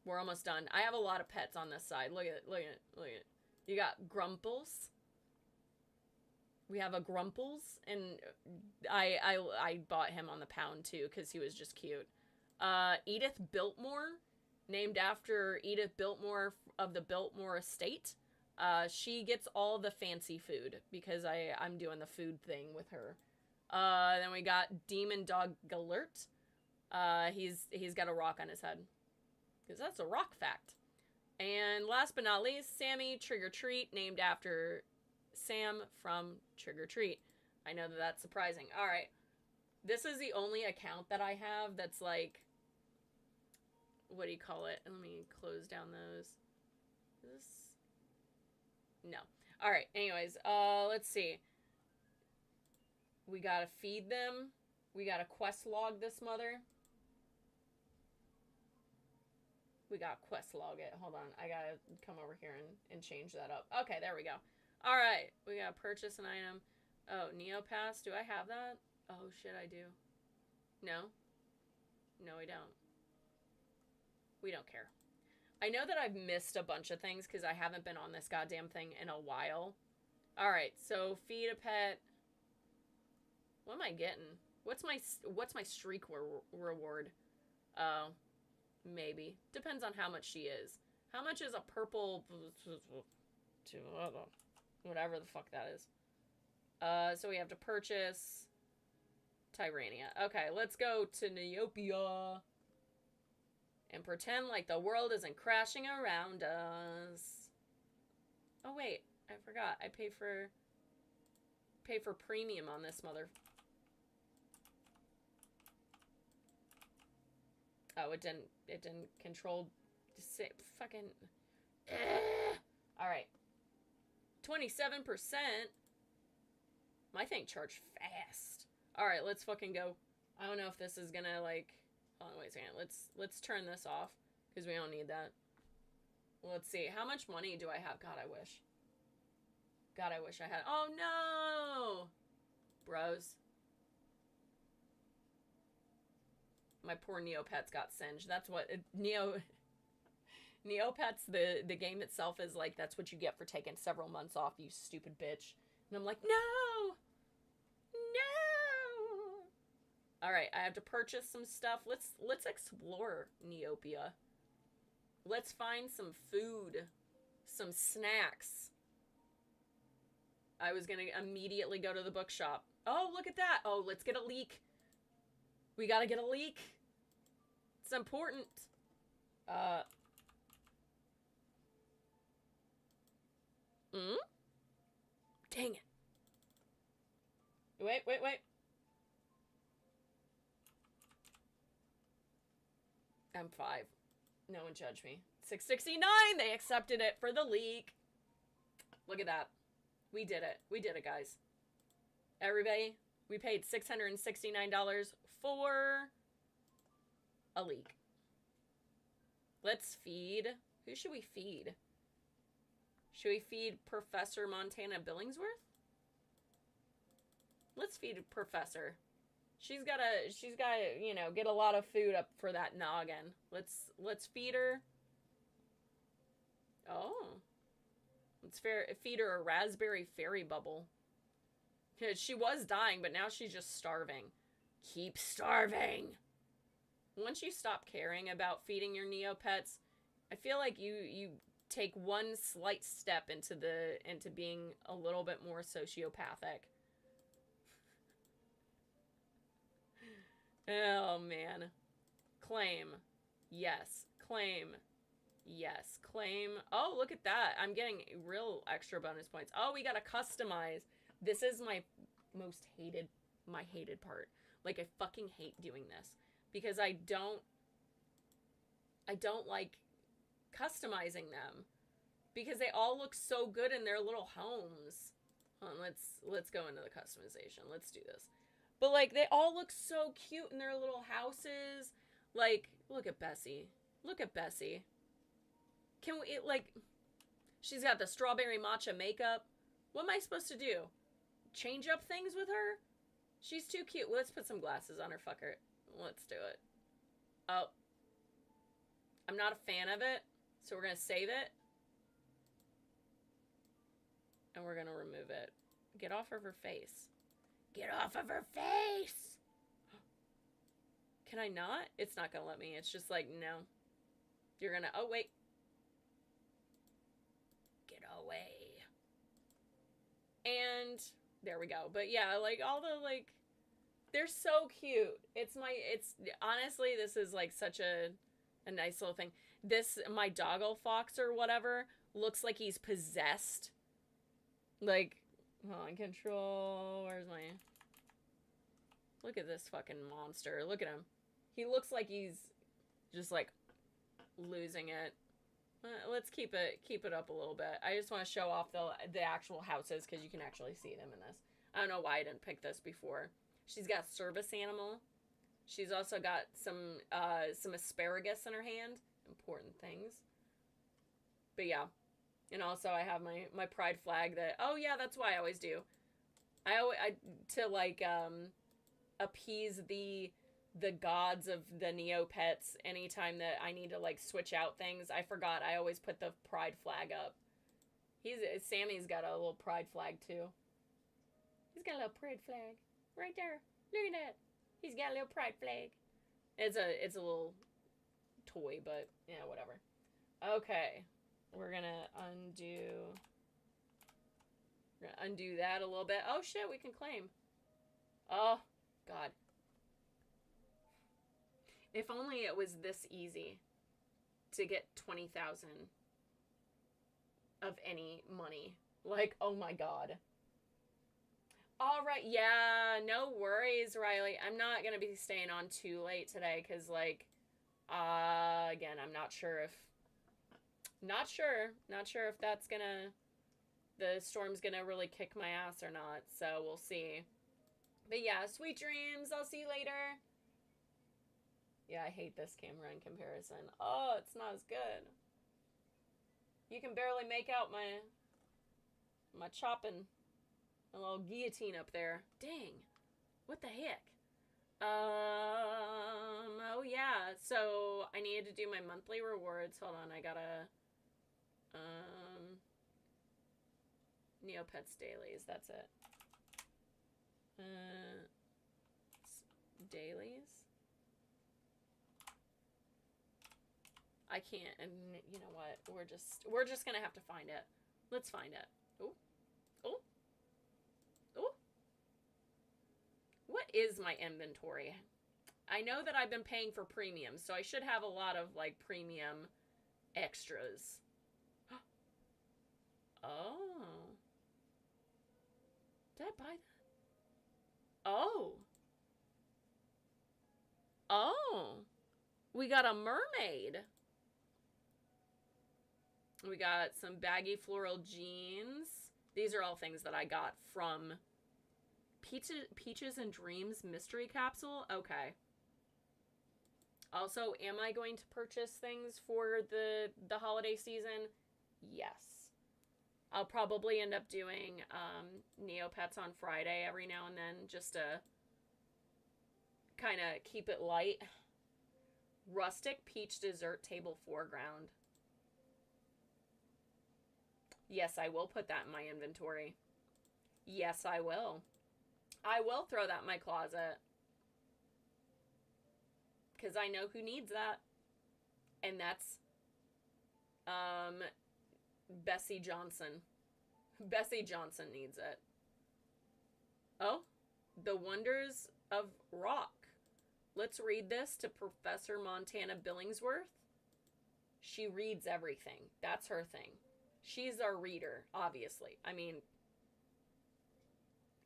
We're almost done. I have a lot of pets on this side. Look at it. Look at it. Look at it. You got Grumples. We have a Grumples, and I bought him on the pound too because he was just cute. Edith Biltmore, named after Edith Biltmore of the Biltmore Estate. She gets all the fancy food because I'm doing the food thing with her. Then we got Demon Dog Galert. He's got a rock on his head. Because that's a rock fact. And last but not least, Sammy Trigger Treat, named after Sam from Trigger Treat. I know that that's surprising. Alright. This is the only account that I have that's like... What do you call it? Let me close down those. Is this... No. Alright, anyways, let's see. We gotta feed them. We gotta quest log this mother. We gotta quest log it. Hold on. I gotta come over here and change that up. Okay, there we go. Alright. We gotta purchase an item. Oh, Neopass. Do I have that? Oh, shit, I do. No? No, we don't. We don't care. I know that I've missed a bunch of things because I haven't been on this goddamn thing in a while. Alright, so feed a pet. What am I getting? What's my streak reward? Oh, maybe. Depends on how much she is. How much is a purple... Whatever the fuck that is. So we have to purchase... Tyrania. Okay, let's go to Neopia. And pretend like the world isn't crashing around us. Oh, wait. I forgot. I pay for premium on this mother... Oh, it didn't control... Fucking... Alright. 27%? My thing charged fast. Alright, let's fucking go. I don't know if this is gonna, like... Hold on, wait a second. Let's turn this off. Because we don't need that. Let's see. How much money do I have? God, I wish. God, I wish I had... Oh, no! Bros. My poor Neopets got singed. That's what Neopets, the game itself is like, that's what you get for taking several months off, you stupid bitch. And I'm like, no! No! Alright, I have to purchase some stuff. Let's explore Neopia. Let's find some food. Some snacks. I was gonna immediately go to the bookshop. Oh, look at that! Oh, let's get a leek. We gotta get a leek. It's important. Dang it. Wait. I'm 5. No one judge me. 669! They accepted it for the leak. Look at that. We did it. We did it, guys. Everybody, we paid $669 for a leak. Let's feed. Who should we feed? Should we feed Professor Montana Billingsworth? Let's feed Professor. She's gotta, you know, get a lot of food up for that noggin. Let's feed her. Oh. Let's feed her a raspberry fairy bubble. She was dying, but now she's just starving. Keep starving. Once you stop caring about feeding your Neopets, I feel like you take one slight step into being a little bit more sociopathic. Oh, man. Claim. Yes. Claim. Yes. Claim. Oh, look at that. I'm getting real extra bonus points. Oh, we gotta customize. This is my hated part. Like, I fucking hate doing this. Because I don't like customizing them. Because they all look so good in their little homes. Hold on, let's go into the customization. Let's do this. But, like, they all look so cute in their little houses. Like, look at Bessie. Look at Bessie. Can we, like, she's got the strawberry matcha makeup. What am I supposed to do? Change up things with her? She's too cute. Let's put some glasses on her, fucker. Let's do it. Oh. I'm not a fan of it, so we're going to save it. And we're going to remove it. Get off of her face. Get off of her face! Can I not? It's not gonna let me. It's just like, no. You're gonna... Oh, wait. Get away. And there we go. But yeah, like, all the, like... They're so cute. Honestly, this is, like, such a nice little thing. My doggle fox or whatever looks like he's possessed. Like... Hold on, control. Where's my... Look at this fucking monster. Look at him. He looks like he's just, like, losing it. Let's keep it up a little bit. I just want to show off the actual houses because you can actually see them in this. I don't know why I didn't pick this before. She's got service animal. She's also got some asparagus in her hand. Important things. But yeah. And also I have my pride flag that, oh yeah, that's why I always do. To like, appease the gods of the Neopets anytime that I need to like switch out things. I forgot, I always put the pride flag up. Sammy's got a little pride flag too. He's got a little pride flag. Right there. Look at that. He's got a little pride flag. It's a little toy, but yeah, whatever. Okay. We're gonna undo that a little bit. Oh shit, we can claim. Oh, God. If only it was this easy to get 20,000 of any money. Like, oh my God. All right, yeah, no worries, Riley. I'm not gonna be staying on too late today, because, like, again, I'm not sure if that's gonna, the storm's gonna really kick my ass or not, so we'll see. But yeah, sweet dreams, I'll see you later. Yeah, I hate this camera in comparison. Oh, it's not as good. You can barely make out my chopping, a little guillotine up there. Dang, what the heck? Oh yeah. So I needed to do my monthly rewards. Hold on, I gotta Neopets dailies, that's it. Dailies? I can't, and you know what? We're just gonna have to find it. Let's find it. Oh. Oh. Oh. What is my inventory? I know that I've been paying for premium, so I should have a lot of, like, premium extras. Oh. Did I buy that? Oh. Oh. We got a mermaid. We got some baggy floral jeans. These are all things that I got from Peaches and Dreams mystery capsule. Okay. Also, am I going to purchase things for the holiday season? Yes. I'll probably end up doing Neopets on Friday every now and then, just to kind of keep it light. Rustic peach dessert table foreground. Yes, I will put that in my inventory. Yes, I will. I will throw that in my closet. Because I know who needs that. And that's Bessie Johnson. Bessie Johnson needs it. Oh, The Wonders of Rock. Let's read this to Professor Montana Billingsworth. She reads everything. That's her thing. She's our reader, obviously. I mean,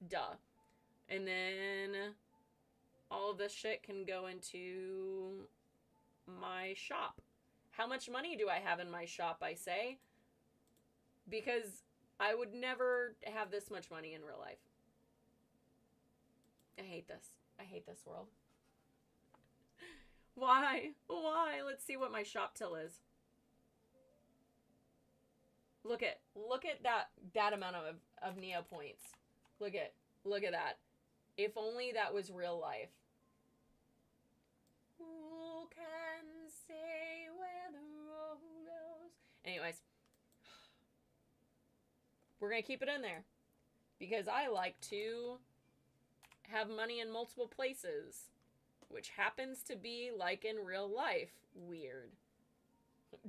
duh. And then all of this shit can go into my shop. How much money do I have in my shop, I say? Because I would never have this much money in real life. I hate this. I hate this world. Why? Why? Let's see what my shop till is. Look at that amount of Neo points. Look at that. If only that was real life. Who can say where the road goes? Anyways, we're gonna keep it in there because I like to have money in multiple places, which happens to be like in real life. Weird.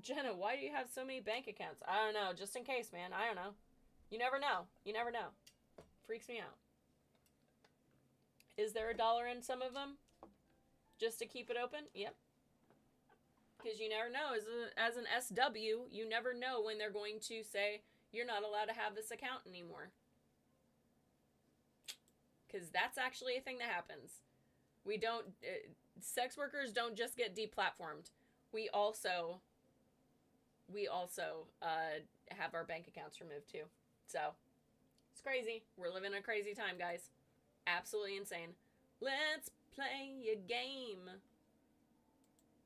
Jenna, why do you have so many bank accounts? I don't know. Just in case, man. I don't know. You never know. You never know. Freaks me out. Is there $1 in some of them? Just to keep it open? Yep. Because you never know. As an SW, you never know when they're going to say, you're not allowed to have this account anymore. Because that's actually a thing that happens. We don't... sex workers don't just get deplatformed. We also have our bank accounts removed too. So, it's crazy. We're living a crazy time, guys. Absolutely insane. Let's play a game.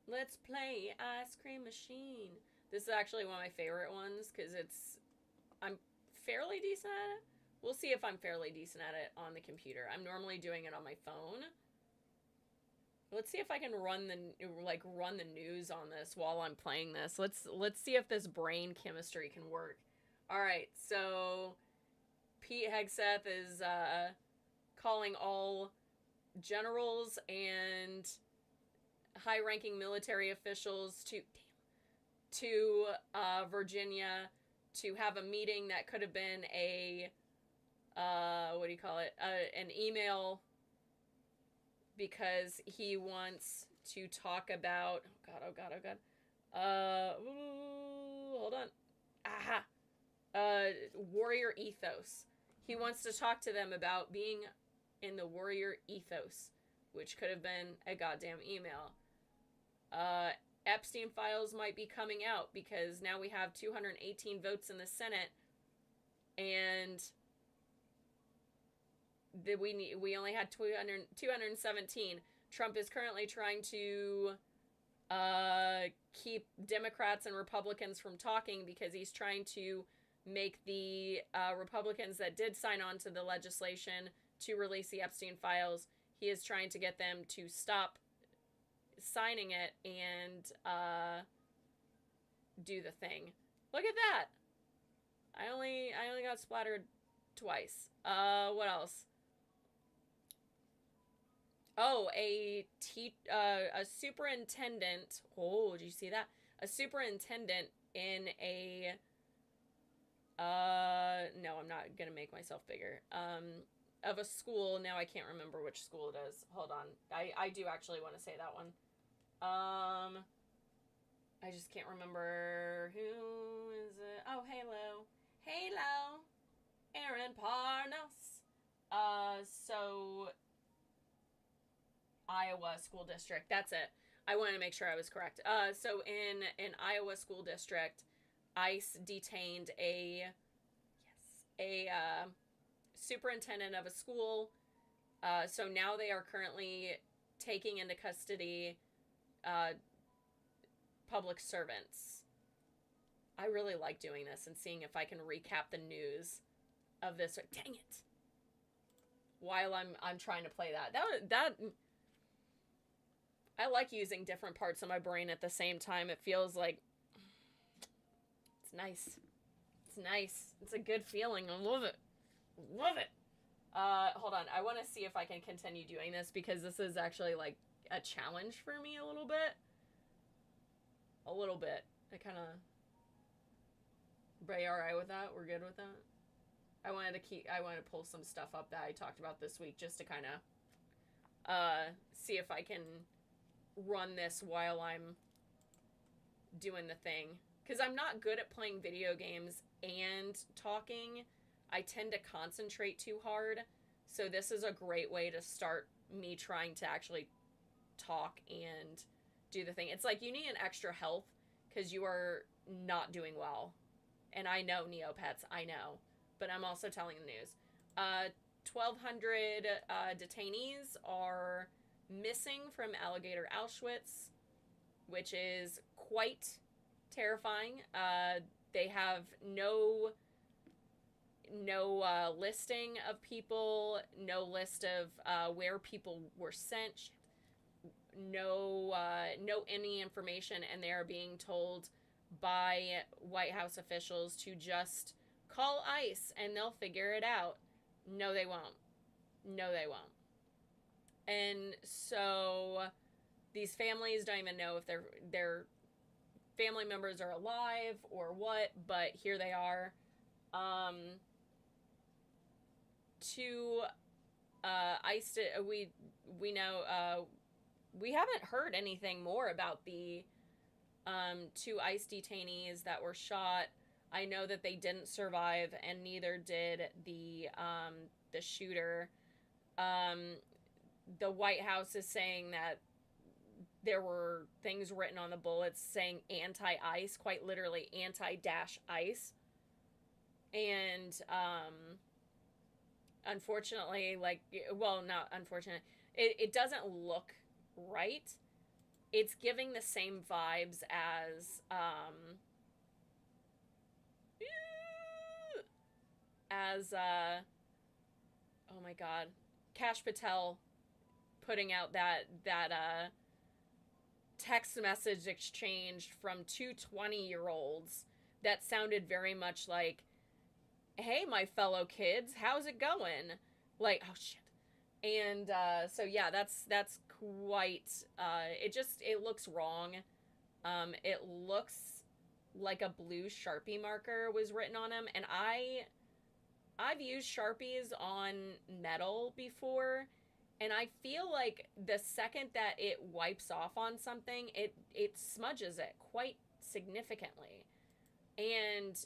Let's play Ice Cream Machine. This is actually one of my favorite ones because I'm fairly decent at it. We'll see if I'm fairly decent at it on the computer. I'm normally doing it on my phone. Let's see if I can run the news on this while I'm playing this. Let's see if this brain chemistry can work. All right, so Pete Hegseth is calling all generals and high-ranking military officials to Virginia to have a meeting that could have been a an email, because he wants to talk about oh god hold on warrior ethos. He wants to talk to them about being in the warrior ethos, which could have been a goddamn email. Epstein files might be coming out because now we have 218 votes in the Senate, and we only had 217. Trump is currently trying to keep Democrats and Republicans from talking because he's trying to make the Republicans that did sign on to the legislation to release the Epstein files, he is trying to get them to stop signing it and do the thing. Look at that. I only got splattered twice. What else? Oh, a superintendent. Oh, did you see that? A superintendent in a no, I'm not gonna make myself bigger. Of a school. Now I can't remember which school it is. Hold on. I do actually want to say that one. I just can't remember who is it. Oh, Halo. Halo. Aaron Parnos. So Iowa school district. That's it. I wanted to make sure I was correct. So in an Iowa school district, ICE detained a superintendent of a school. So now they are currently taking into custody public servants. I really like doing this and seeing if I can recap the news of this. Dang it! While I'm trying to play that I like using different parts of my brain at the same time. It feels like it's nice. It's nice. It's a good feeling. I love it. Love it. Hold on. I want to see if I can continue doing this because this is actually like a challenge for me a little bit. A little bit. I kind of... Bray, alright with that? We're good with that? I wanted to pull some stuff up that I talked about this week just to kind of see if I can run this while I'm doing the thing. Because I'm not good at playing video games and talking. I tend to concentrate too hard. So this is a great way to start me trying to actually talk and do the thing. It's like you need an extra health because you are not doing well. And I know, Neopets, I know. But I'm also telling the news. 1,200 detainees are missing from Alligator Auschwitz, which is quite terrifying. They have no listing of people, no list of where people were sent, no any information, and they are being told by White House officials to just call ICE and they'll figure it out. No, they won't. No, they won't. And so these families don't even know if their family members are alive or what, but here they are. ICE, we know, we haven't heard anything more about the 2 ICE detainees that were shot. I know that they didn't survive, and neither did the shooter. The White House is saying that there were things written on the bullets saying anti-ICE, quite literally anti-ICE. And unfortunately, not unfortunate, it doesn't look right. It's giving the same vibes as oh my god, Kash Patel putting out that text message exchange from 2 20-year-olds that sounded very much like, hey, my fellow kids, how's it going? Like, oh shit. And so yeah, that's quite it looks wrong. It looks like a blue Sharpie marker was written on him, and I've used Sharpies on metal before, and I feel like the second that it wipes off on something, it smudges it quite significantly. And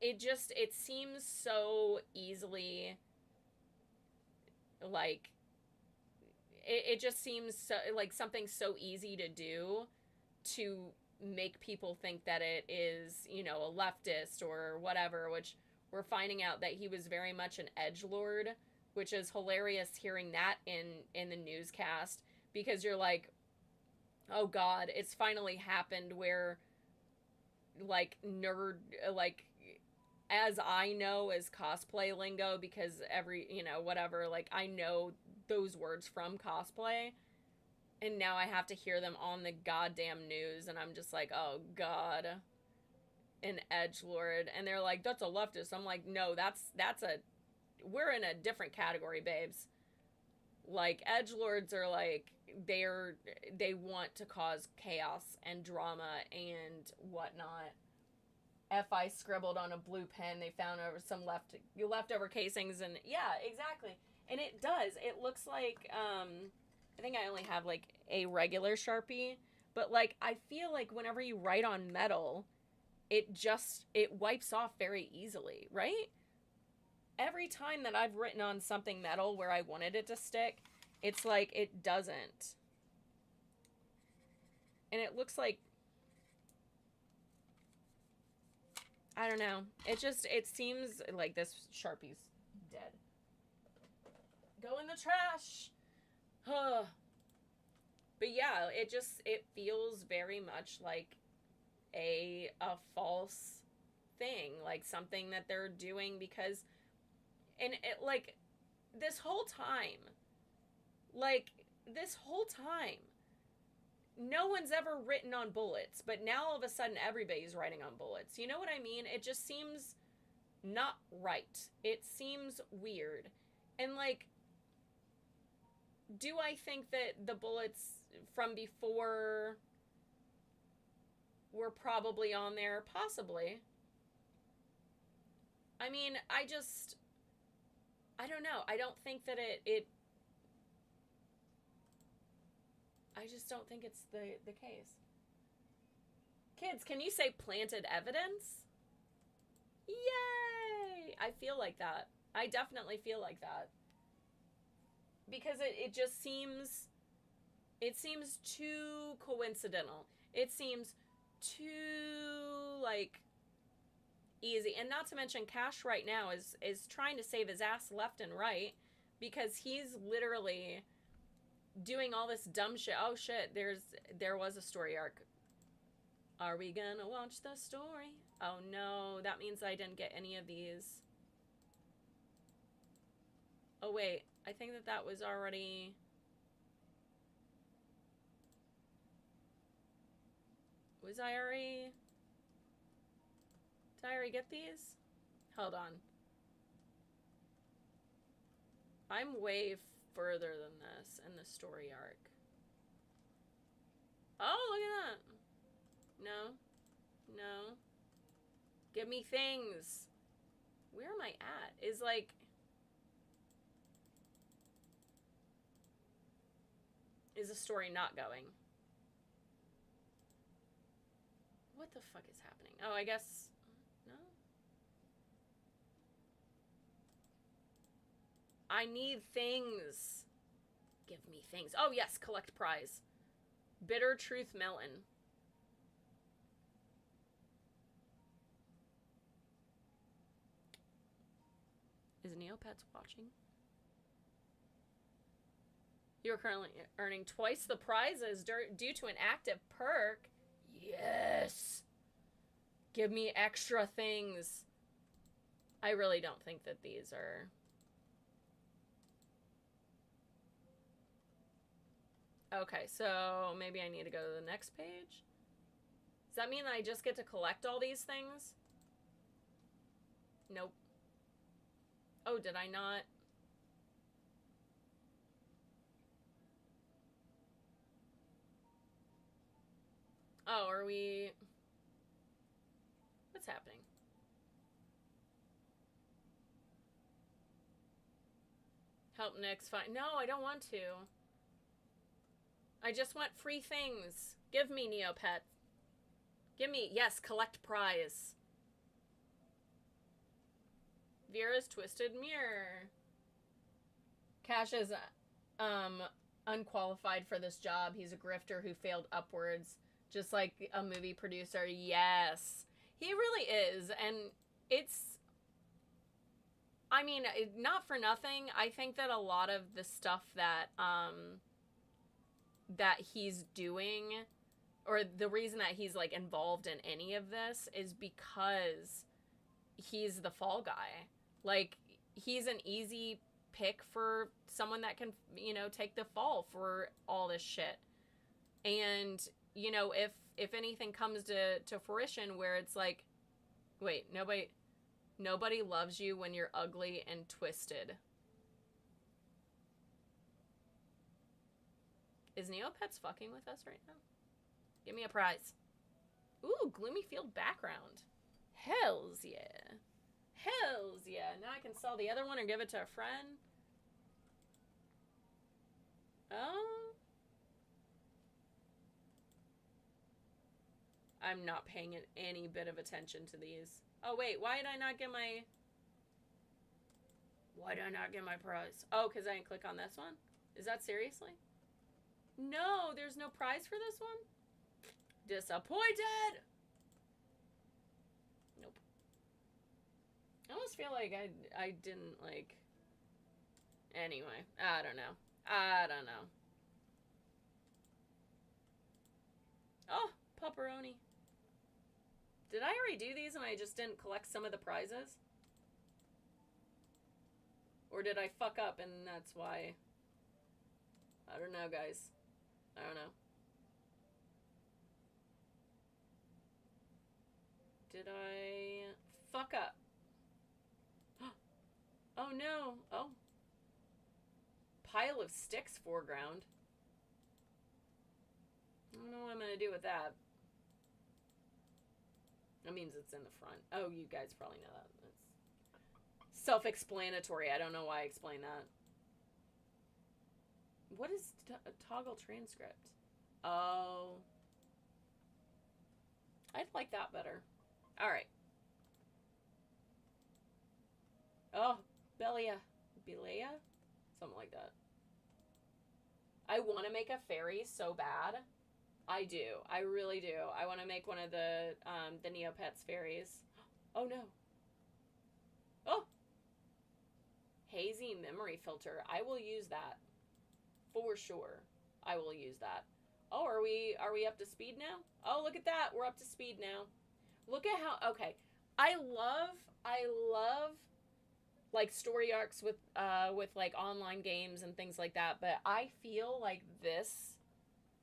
it seems so easily, like, it just seems so, like something so easy to do to make people think that it is, a leftist or whatever, which we're finding out that he was very much an edgelord, which is hilarious hearing that in the newscast, because you're like, oh god, it's finally happened where, like, as I know as cosplay lingo, because every, you know, whatever, like, I know those words from cosplay, and now I have to hear them on the goddamn news, and I'm just like, oh god, an edgelord, and they're like, that's a leftist. I'm like, no, that's a, we're in a different category, babes. Like, edgelords are like, they want to cause chaos and drama and whatnot. FI scribbled on a blue pen they found over some leftover casings, and yeah, exactly. And it does. It looks like, I think I only have like a regular Sharpie, but like, I feel like whenever you write on metal, it wipes off very easily, right? Every time that I've written on something metal where I wanted it to stick, it's like it doesn't. And it looks like, I don't know. It seems like this Sharpie's dead. Go in the trash. But yeah, it feels very much like a false thing, like something that they're doing because, and it, like, this whole time, no one's ever written on bullets, but now all of a sudden everybody's writing on bullets. You know what I mean? It just seems not right. It seems weird. And like, do I think that the bullets from before were probably on there? Possibly. I mean, I don't know. I don't think that I just don't think it's the case. Kids, can you say planted evidence? Yay! I feel like that. I definitely feel like that. Because it just seems, it seems too coincidental. It seems too, like, easy. And not to mention, Cash right now is trying to save his ass left and right because he's literally doing all this dumb shit. Oh shit, there was a story arc. Are we gonna watch the story? Oh no, that means I didn't get any of these. Oh wait, I think that was already... Did I already get these? Hold on. I'm way further than this in the story arc. Oh, look at that. No. No. Give me things. Where am I at? Is like... Is the story not going? What the fuck is happening? Oh, I guess... No? I need things. Give me things. Oh, yes, collect prize. Bitter Truth Melon. Is Neopets watching? You're currently earning twice the prizes due to an active perk. Yes! Give me extra things. I really don't think that these are... Okay, so maybe I need to go to the next page? Does that mean I just get to collect all these things? Nope. Oh, did I not? Oh, are we... What's happening? Help Nyx find... No, I don't want to. I just want free things. Give me Neopet. Give me... Yes, collect prize. Vera's Twisted Mirror. Cash is unqualified for this job. He's a grifter who failed upwards. Just like a movie producer. Yes. He really is. And it's... I mean, not for nothing. I think that a lot of the stuff that that he's doing, or the reason that he's like involved in any of this, is because he's the fall guy. Like, he's an easy pick for someone that can, you know, take the fall for all this shit. And, you know, if anything comes to fruition where it's like, wait, nobody loves you when you're ugly and twisted. Is Neopets fucking with us right now? Give me a prize. Ooh, gloomy field background. Hells yeah. Hells yeah. Now I can sell the other one or give it to a friend. Oh. I'm not paying any bit of attention to these. Oh, wait. Why did I not get my... Why did I not get my prize? Oh, because I didn't click on this one? Is that seriously? No, there's no prize for this one? Disappointed! Nope. I almost feel like I didn't, like... Anyway, I don't know. I don't know. Oh, pepperoni. Did I already do these and I just didn't collect some of the prizes? Or did I fuck up and that's why? I don't know, guys. I don't know. Did I fuck up? Oh no. Oh. Pile of sticks foreground. I don't know what I'm gonna do with that. That means it's in the front. Oh, you guys probably know that. It's self-explanatory. I don't know why I explained that. What is toggle transcript? Oh. I'd like that better. Alright. Oh, Belia. Belea? Something like that. I want to make a fairy so bad. I do. I really do. I want to make one of the Neopets fairies. Oh, no. Oh! Hazy memory filter. I will use that. For sure. I will use that. Oh, are we up to speed now? Oh, look at that. We're up to speed now. Look at how... Okay. I love like story arcs with like online games and things like that, but I feel like this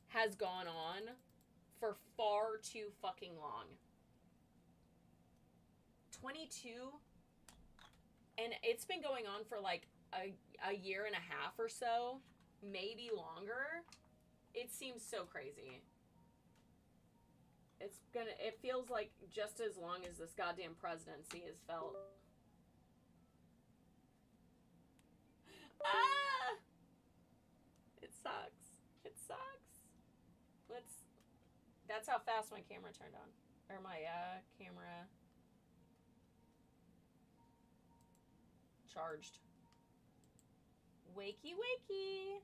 has gone on for far too fucking long. 22, and it's been going on for like a year and a half or so, maybe longer. It seems so crazy. It feels like just as long as this goddamn presidency has felt. Ah! It sucks. It sucks. That's how fast my camera turned on. Or my, camera charged. Wakey, wakey.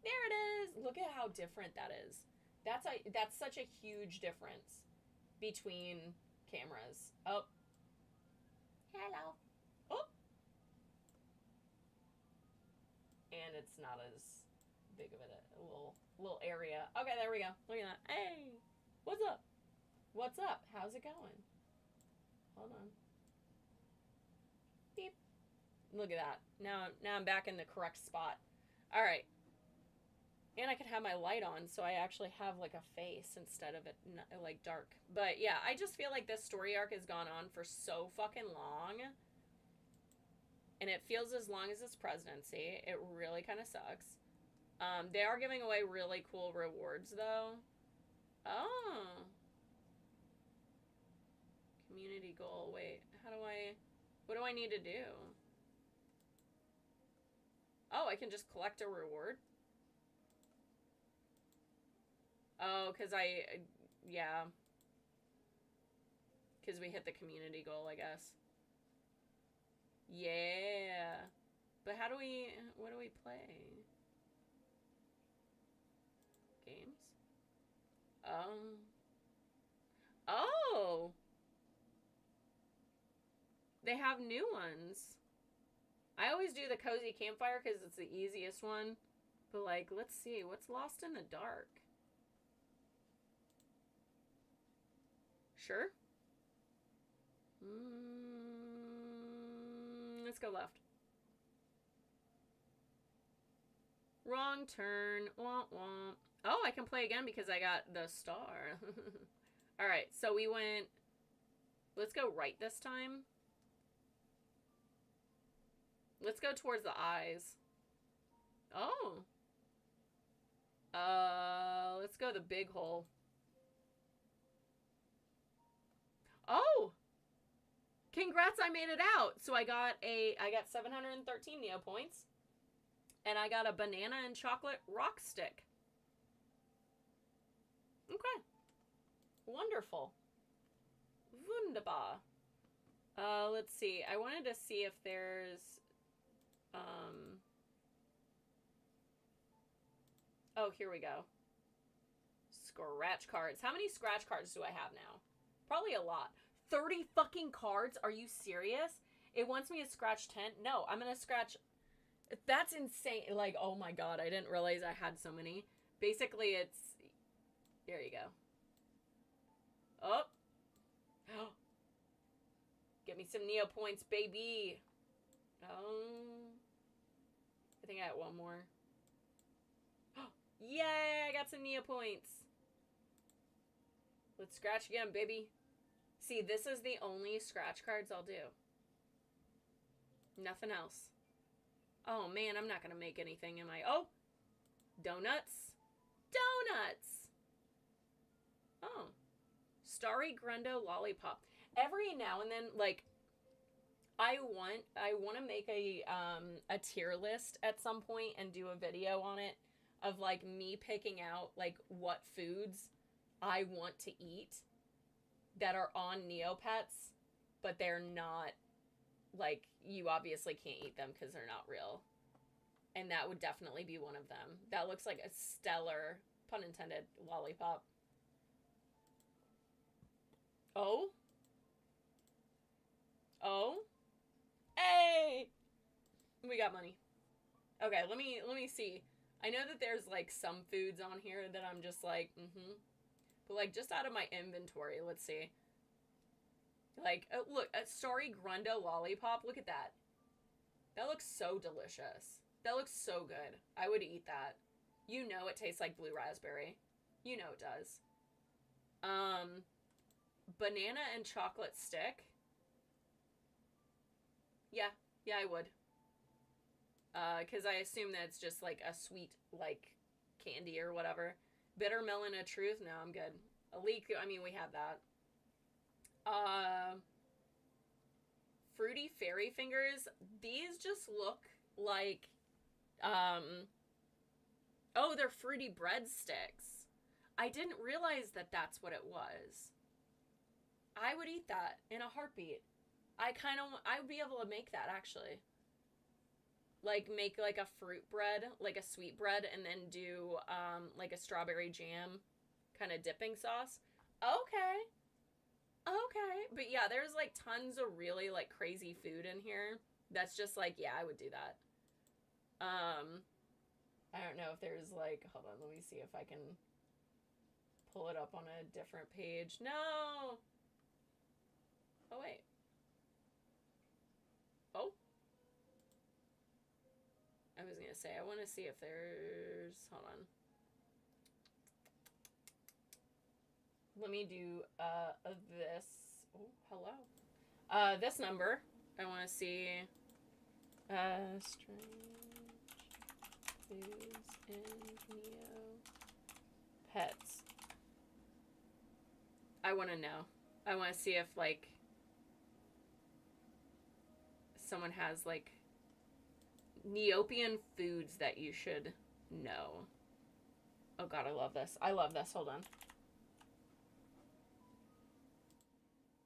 There it is. Look at how different that is. That's such a huge difference between cameras. Oh. Hello. Oh. And it's not as big of a little area. Okay, there we go. Look at that. Hey. What's up? What's up? How's it going? Hold on. Beep. Look at that. Now I'm back in the correct spot. All right. And I can have my light on, so I actually have, like, a face instead of it, like, dark. But, yeah, I just feel like this story arc has gone on for so fucking long. And it feels as long as this presidency. It really kind of sucks. They are giving away really cool rewards, though. Oh. Community goal. Wait, what do I need to do? Oh, I can just collect a reward? Oh, yeah. Because we hit the community goal, I guess. Yeah. But what do we play? Games? Oh! They have new ones. I always do the cozy campfire because it's the easiest one. But, like, let's see. What's Lost in the Dark? Sure. Let's go left. Wrong turn. Womp womp. Oh, I can play again because I got the star. Alright, so we went... Let's go right this time. Let's go towards the eyes. Oh. Let's go the big hole. Oh! Congrats, I made it out! So I got 713 Neo points. And I got a banana and chocolate rock stick. Okay. Wonderful. Wunderbar. Let's see. I wanted to see if there's... Oh, here we go. Scratch cards. How many scratch cards do I have now? Probably a lot. 30 fucking cards? Are you serious? It wants me to scratch 10? No, I'm gonna scratch... That's insane. Like, oh my god, I didn't realize I had so many. Basically, it's... There you go. Oh. Get me some Neo points, baby. I think I got one more. Yay, I got some Neo points. Let's scratch again, baby. See, this is the only scratch cards I'll do. Nothing else. Oh, man, I'm not going to make anything, am I? Oh! Donuts. Donuts! Oh. Starry Grundo Lollipop. Every now and then, like, I want to make a tier list at some point and do a video on it of, like, me picking out, like, what foods I want to eat that are on Neopets, but they're not, like, you obviously can't eat them because they're not real. And that would definitely be one of them. That looks like a stellar, pun intended, lollipop. Oh? Oh? Hey! We got money. Okay, let me see. I know that there's, like, some foods on here that I'm just like, But, like, just out of my inventory, let's see. Like, look, a Starry Grundo Lollipop. Look at that. That looks so delicious. That looks so good. I would eat that. You know it tastes like blue raspberry. You know it does. Banana and chocolate stick. Yeah, I would. Because I assume that it's just, like, a sweet, like, candy or whatever. Bitter melon of truth? No, I'm good. A leek, I mean, we have that. Fruity fairy fingers. These just look like, oh, they're fruity breadsticks. I didn't realize that that's what it was. I would eat that in a heartbeat. I would be able to make that, actually. Like, make, like, a fruit bread, like a sweet bread, and then do, like, a strawberry jam kind of dipping sauce. Okay. But yeah, there's, like, tons of really, like, crazy food in here. That's just, like, yeah, I would do that. I don't know if there's, like, hold on, let me see if I can pull it up on a different page. No! Oh, wait. Oh. I was gonna say, I want to see if there's... Hold on. Let me do, this. Oh, hello. This number. I want to see, strange foods in Neopets. I want to know. I want to see if, like, someone has, like, Neopian foods that you should know. Oh god, I love this. I love this. Hold on.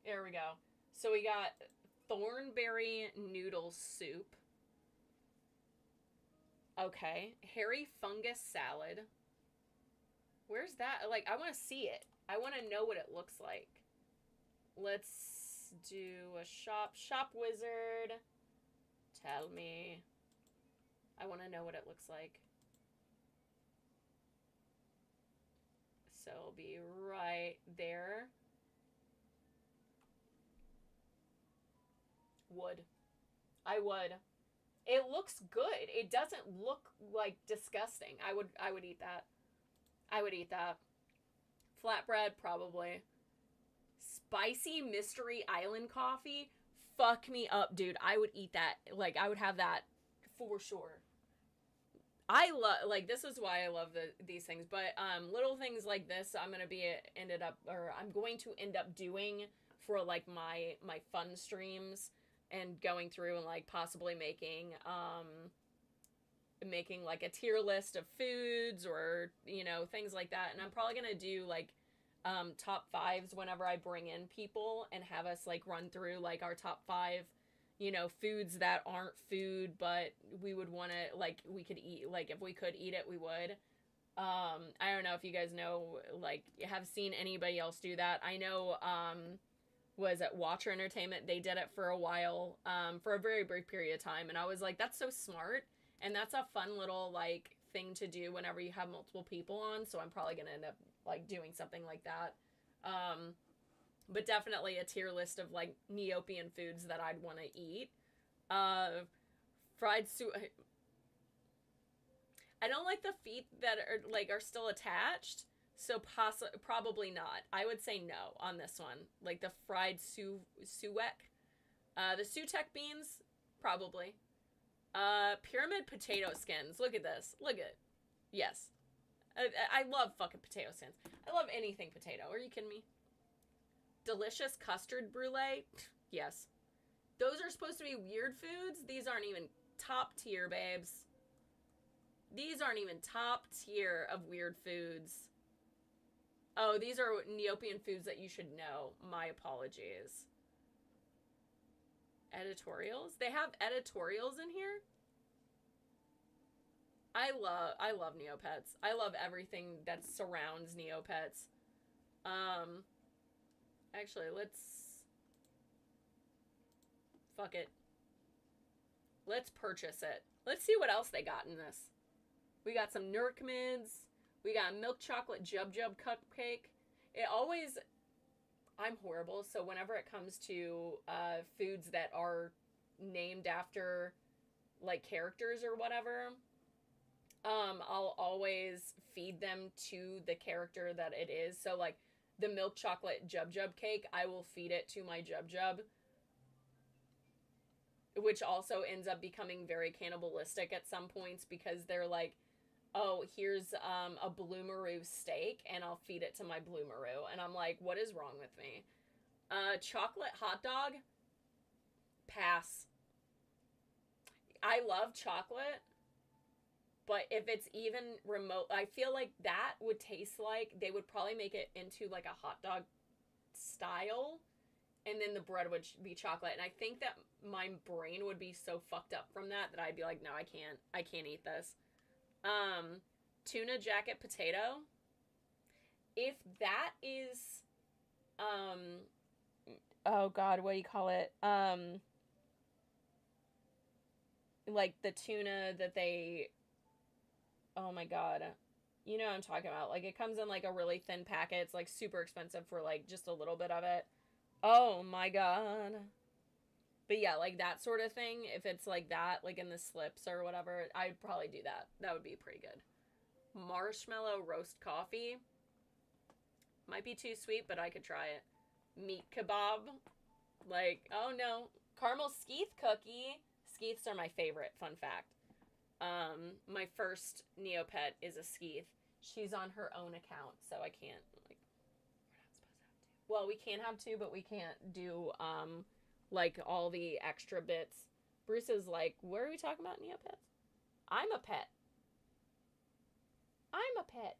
There we go. So we got thornberry noodle soup. Okay. Hairy fungus salad. Where's that? Like, I want to see it. I want to know what it looks like. Let's do a shop. Shop wizard. Tell me. I want to know what it looks like. So it'll be right there. Wood. I would. It looks good. It doesn't look like disgusting. I would eat that. I would eat that. Flatbread, probably. Spicy mystery island coffee, fuck me up, dude. I would eat that. Like, I would have that for sure. I love, like, this is why I love these things, but little things like this I'm going to end up doing for, like, my fun streams, and going through and, like, possibly making like a tier list of foods, or, you know, things like that. And I'm probably going to do, like, top fives whenever I bring in people, and have us, like, run through, like, our top 5, you know, foods that aren't food, but we would want to, like, we could eat, like, if we could eat it, we would. I don't know if you guys know, like, have seen anybody else do that. I know, was at Watcher Entertainment, they did it for a while, for a very brief period of time, and I was like, that's so smart, and that's a fun little, like, thing to do whenever you have multiple people on, so I'm probably gonna end up, like, doing something like that. But definitely a tier list of, like, Neopian foods that I'd want to eat. Fried I don't like the feet that are still attached, so probably not. I would say no on this one. Like the fried suwek. The sutek beans, probably. Pyramid potato skins. Look at this. Look at it. Yes. I love fucking potato skins. I love anything potato. Are you kidding me? Delicious custard brulee. Yes. Those are supposed to be weird foods. These aren't even top tier, babes. These aren't even top tier of weird foods. Oh, these are Neopian foods that you should know. My apologies. Editorials? They have editorials in here? I love Neopets. I love everything that surrounds Neopets. Actually, let's... Fuck it. Let's purchase it. Let's see what else they got in this. We got some Nurkmids. We got milk chocolate Jub Jub cupcake. It always... I'm horrible, so whenever it comes to foods that are named after, like, characters or whatever, I'll always feed them to the character that it is. So, like, the milk chocolate Jub Jub cake, I will feed it to my Jub Jub, which also ends up becoming very cannibalistic at some points, because they're like, oh, here's a Bloomaroo steak, and I'll feed it to my Bloomaroo. And I'm like, what is wrong with me? Chocolate hot dog? Pass. I love chocolate, but if it's even remote, I feel like that would taste like, they would probably make it into like a hot dog style, and then the bread would be chocolate. And I think that my brain would be so fucked up from that I'd be like, no, I can't eat this. Tuna jacket potato. If that is, oh god, what do you call it? Like the tuna that they, oh my god, you know what I'm talking about. Like, it comes in like a really thin packet. It's like super expensive for like just a little bit of it. Oh my god. But yeah, like that sort of thing, if it's like that, like in the slips or whatever, I'd probably do that. That would be pretty good. Marshmallow roast coffee. Might be too sweet, but I could try it. Meat kebab. Like, oh no. Caramel skeeth cookie. Skeeths are my favorite, fun fact. My first Neopet is a skeeth. She's on her own account, so I can't, like, we're not supposed to have two. Well, we can have two, but we can't do, like, all the extra bits. Bruce is like, what are we talking about, Neopets? I'm a pet. I'm a pet.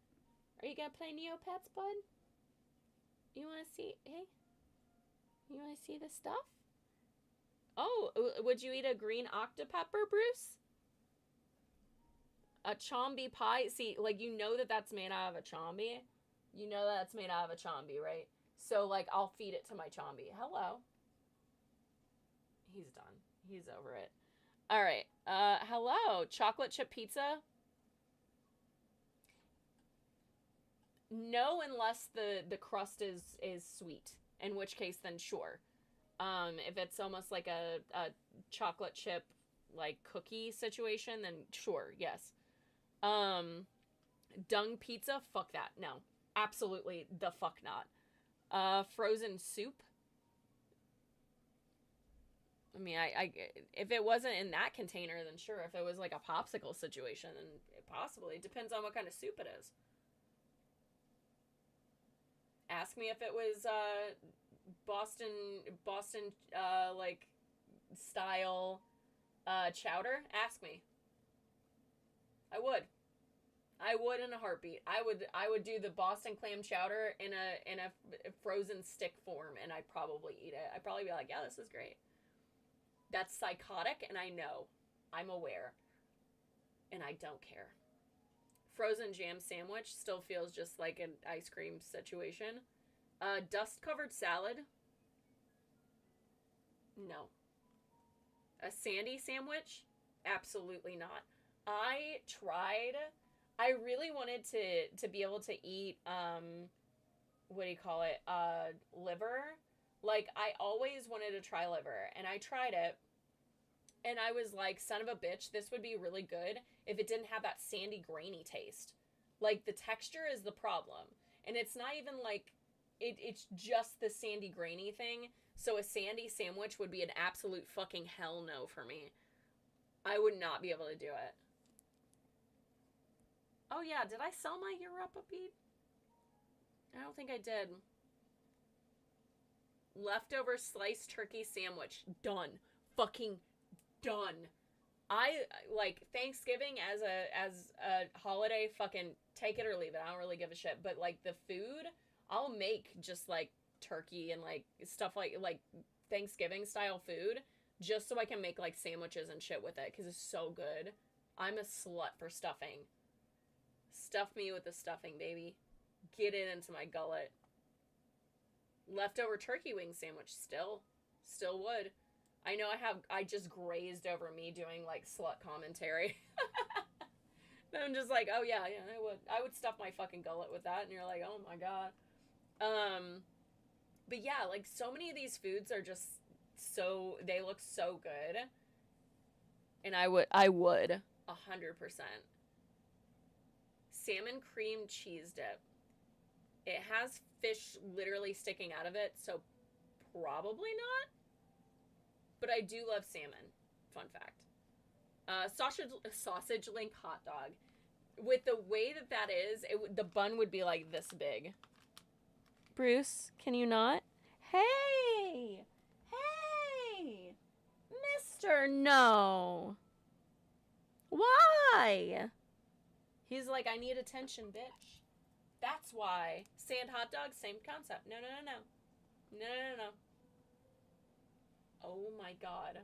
Are you gonna play Neopets, bud? You wanna see, hey? You wanna see the stuff? Oh, would you eat a green octopepper, Bruce? A chombi pie? See, like, you know that that's made out of a chombi. You know that's made out of a chombi, right? So, like, I'll feed it to my chombi. Hello. He's done. He's over it. All right. Hello. Chocolate chip pizza? No, unless the crust is sweet. In which case, then sure. If it's almost like a chocolate chip, like, cookie situation, then sure, yes. Dung pizza, fuck that. No. Absolutely the fuck not. Frozen soup. I mean, I if it wasn't in that container, then sure. If it was like a popsicle situation, then possibly. It depends on what kind of soup it is. Ask me if it was Boston like style chowder. Ask me. I would in a heartbeat. I would do the Boston clam chowder in a frozen stick form, and I'd probably eat it. I'd probably be like, yeah, this is great. That's psychotic, and I know. I'm aware. And I don't care. Frozen jam sandwich still feels just like an ice cream situation. Dust-covered salad. No. A sandy sandwich? Absolutely not. I really wanted to be able to eat, what do you call it? Liver. Like, I always wanted to try liver, and I tried it, and I was like, son of a bitch, this would be really good if it didn't have that sandy, grainy taste. Like, the texture is the problem. And it's not even like, it's just the sandy, grainy thing. So a sandy sandwich would be an absolute fucking hell no for me. I would not be able to do it. Oh yeah, did I sell my Europa bead? I don't think I did. Leftover sliced turkey sandwich. Done. Fucking done. I like Thanksgiving as a holiday, fucking take it or leave it. I don't really give a shit. But like the food, I'll make just like turkey and like stuff like Thanksgiving style food just so I can make like sandwiches and shit with it because it's so good. I'm a slut for stuffing. Stuff me with the stuffing, baby. Get it into my gullet. Leftover turkey wing sandwich, still would. I know I just grazed over me doing like slut commentary. I'm just like, oh yeah, I would stuff my fucking gullet with that, and you're like, oh my god. But yeah, like so many of these foods are just they look so good, and I would 100%. Salmon cream cheese dip. It has fish literally sticking out of it, so probably not. But I do love salmon. Fun fact. Sausage link hot dog. With the way that is, the bun would be like this big. Bruce, can you not? Hey! Hey! Mister, no! Why? He's like, I need attention, bitch. That's why. Sand hot dog, same concept. No. No. Oh my god.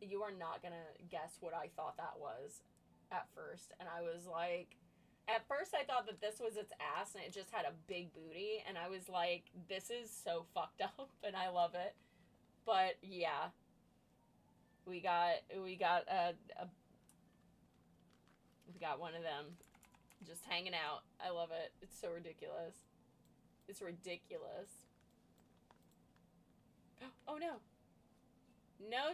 You are not gonna guess what I thought that was at first. And I was like, at first I thought that this was its ass and it just had a big booty. And I was like, this is so fucked up and I love it. But yeah. We got one of them just hanging out. I love it. It's so ridiculous. It's ridiculous. Oh no. No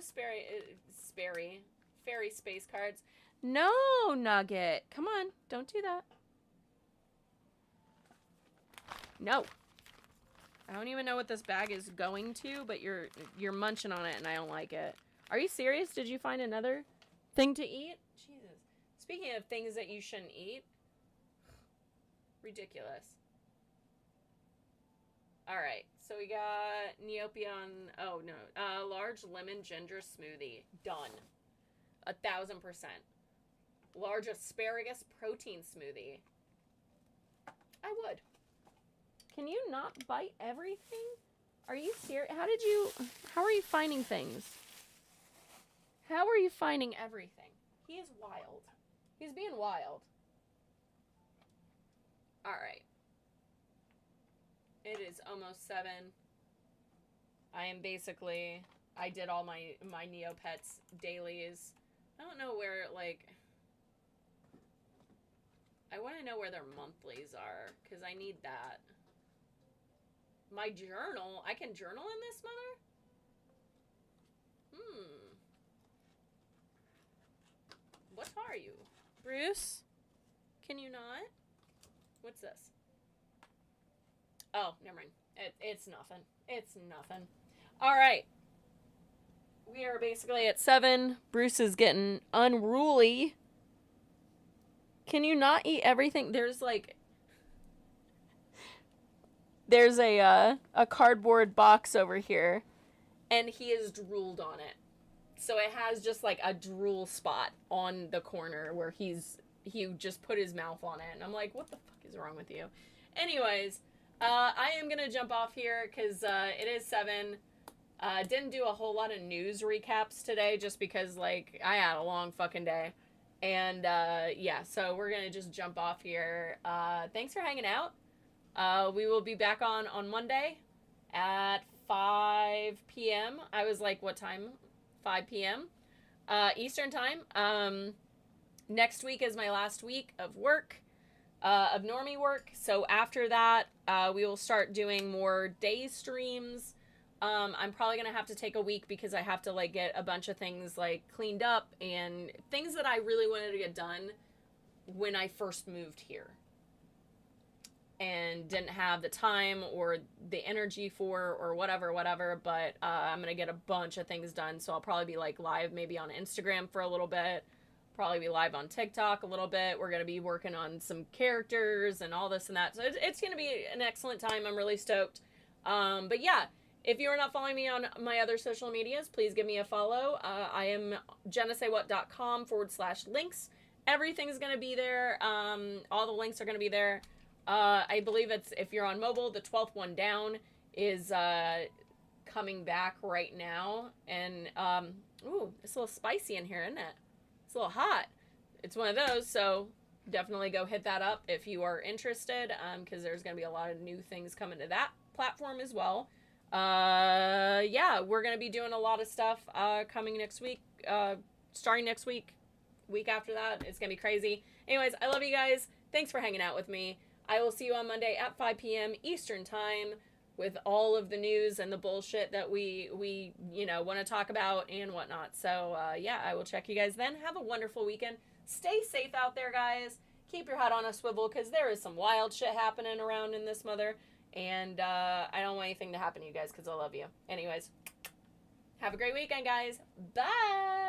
fairy space cards. No, Nugget. Come on. Don't do that. No. I don't even know what this bag is going to, but you're munching on it and I don't like it. Are you serious? Did you find another thing to eat? Jesus. Speaking of things that you shouldn't eat. Ridiculous. Alright. So we got Neopion. Oh, no. Large lemon ginger smoothie. Done. 1,000%. Large asparagus protein smoothie. I would. Can you not bite everything? Are you serious? How are you finding things? How are you finding everything? He is wild. He's being wild. Alright. It is almost 7. I did all my Neopets dailies. I don't know where, like... I want to know where their monthlies are, because I need that. My journal? I can journal in this, mother? What are you? Bruce? Can you not? What's this? Oh, never mind. It's nothing. It's nothing. Alright. We are basically at 7. Bruce is getting unruly. Can you not eat everything? There's like... There's a cardboard box over here. And he has drooled on it. So it has just like a drool spot on the corner where he just put his mouth on it. And I'm like, what the fuck is wrong with you? Anyways, I am going to jump off here because it is 7. Didn't do a whole lot of news recaps today just because, like, I had a long fucking day. And, yeah, so we're going to just jump off here. Thanks for hanging out. We will be back on Monday at 5 p.m. I was like, what time? 5 p.m. Eastern time. Next week is my last week of work, of normie work. So after that, we will start doing more day streams. I'm probably going to have to take a week because I have to, like, get a bunch of things, like, cleaned up and things that I really wanted to get done when I first moved here and didn't have the time or the energy for or whatever, but I'm going to get a bunch of things done. So I'll probably be, like, live maybe on Instagram for a little bit, probably be live on TikTok a little bit. We're going to be working on some characters and all this and that. So it's going to be an excellent time. I'm really stoked. But yeah, if you are not following me on my other social medias, please give me a follow. I am jennasaywhat.com/links. Everything's going to be there. All the links are going to be there. I believe it's, if you're on mobile, the 12th one down is coming back right now. And, ooh, it's a little spicy in here, isn't it? It's a little hot. It's one of those, so definitely go hit that up if you are interested, because there's going to be a lot of new things coming to that platform as well. Yeah, we're going to be doing a lot of stuff coming next week, starting next week, week after that. It's going to be crazy. Anyways, I love you guys. Thanks for hanging out with me. I will see you on Monday at 5 p.m. Eastern time with all of the news and the bullshit that we you know, want to talk about and whatnot. So, yeah, I will check you guys then. Have a wonderful weekend. Stay safe out there, guys. Keep your head on a swivel because there is some wild shit happening around in this mother. And I don't want anything to happen to you guys because I love you. Anyways, have a great weekend, guys. Bye!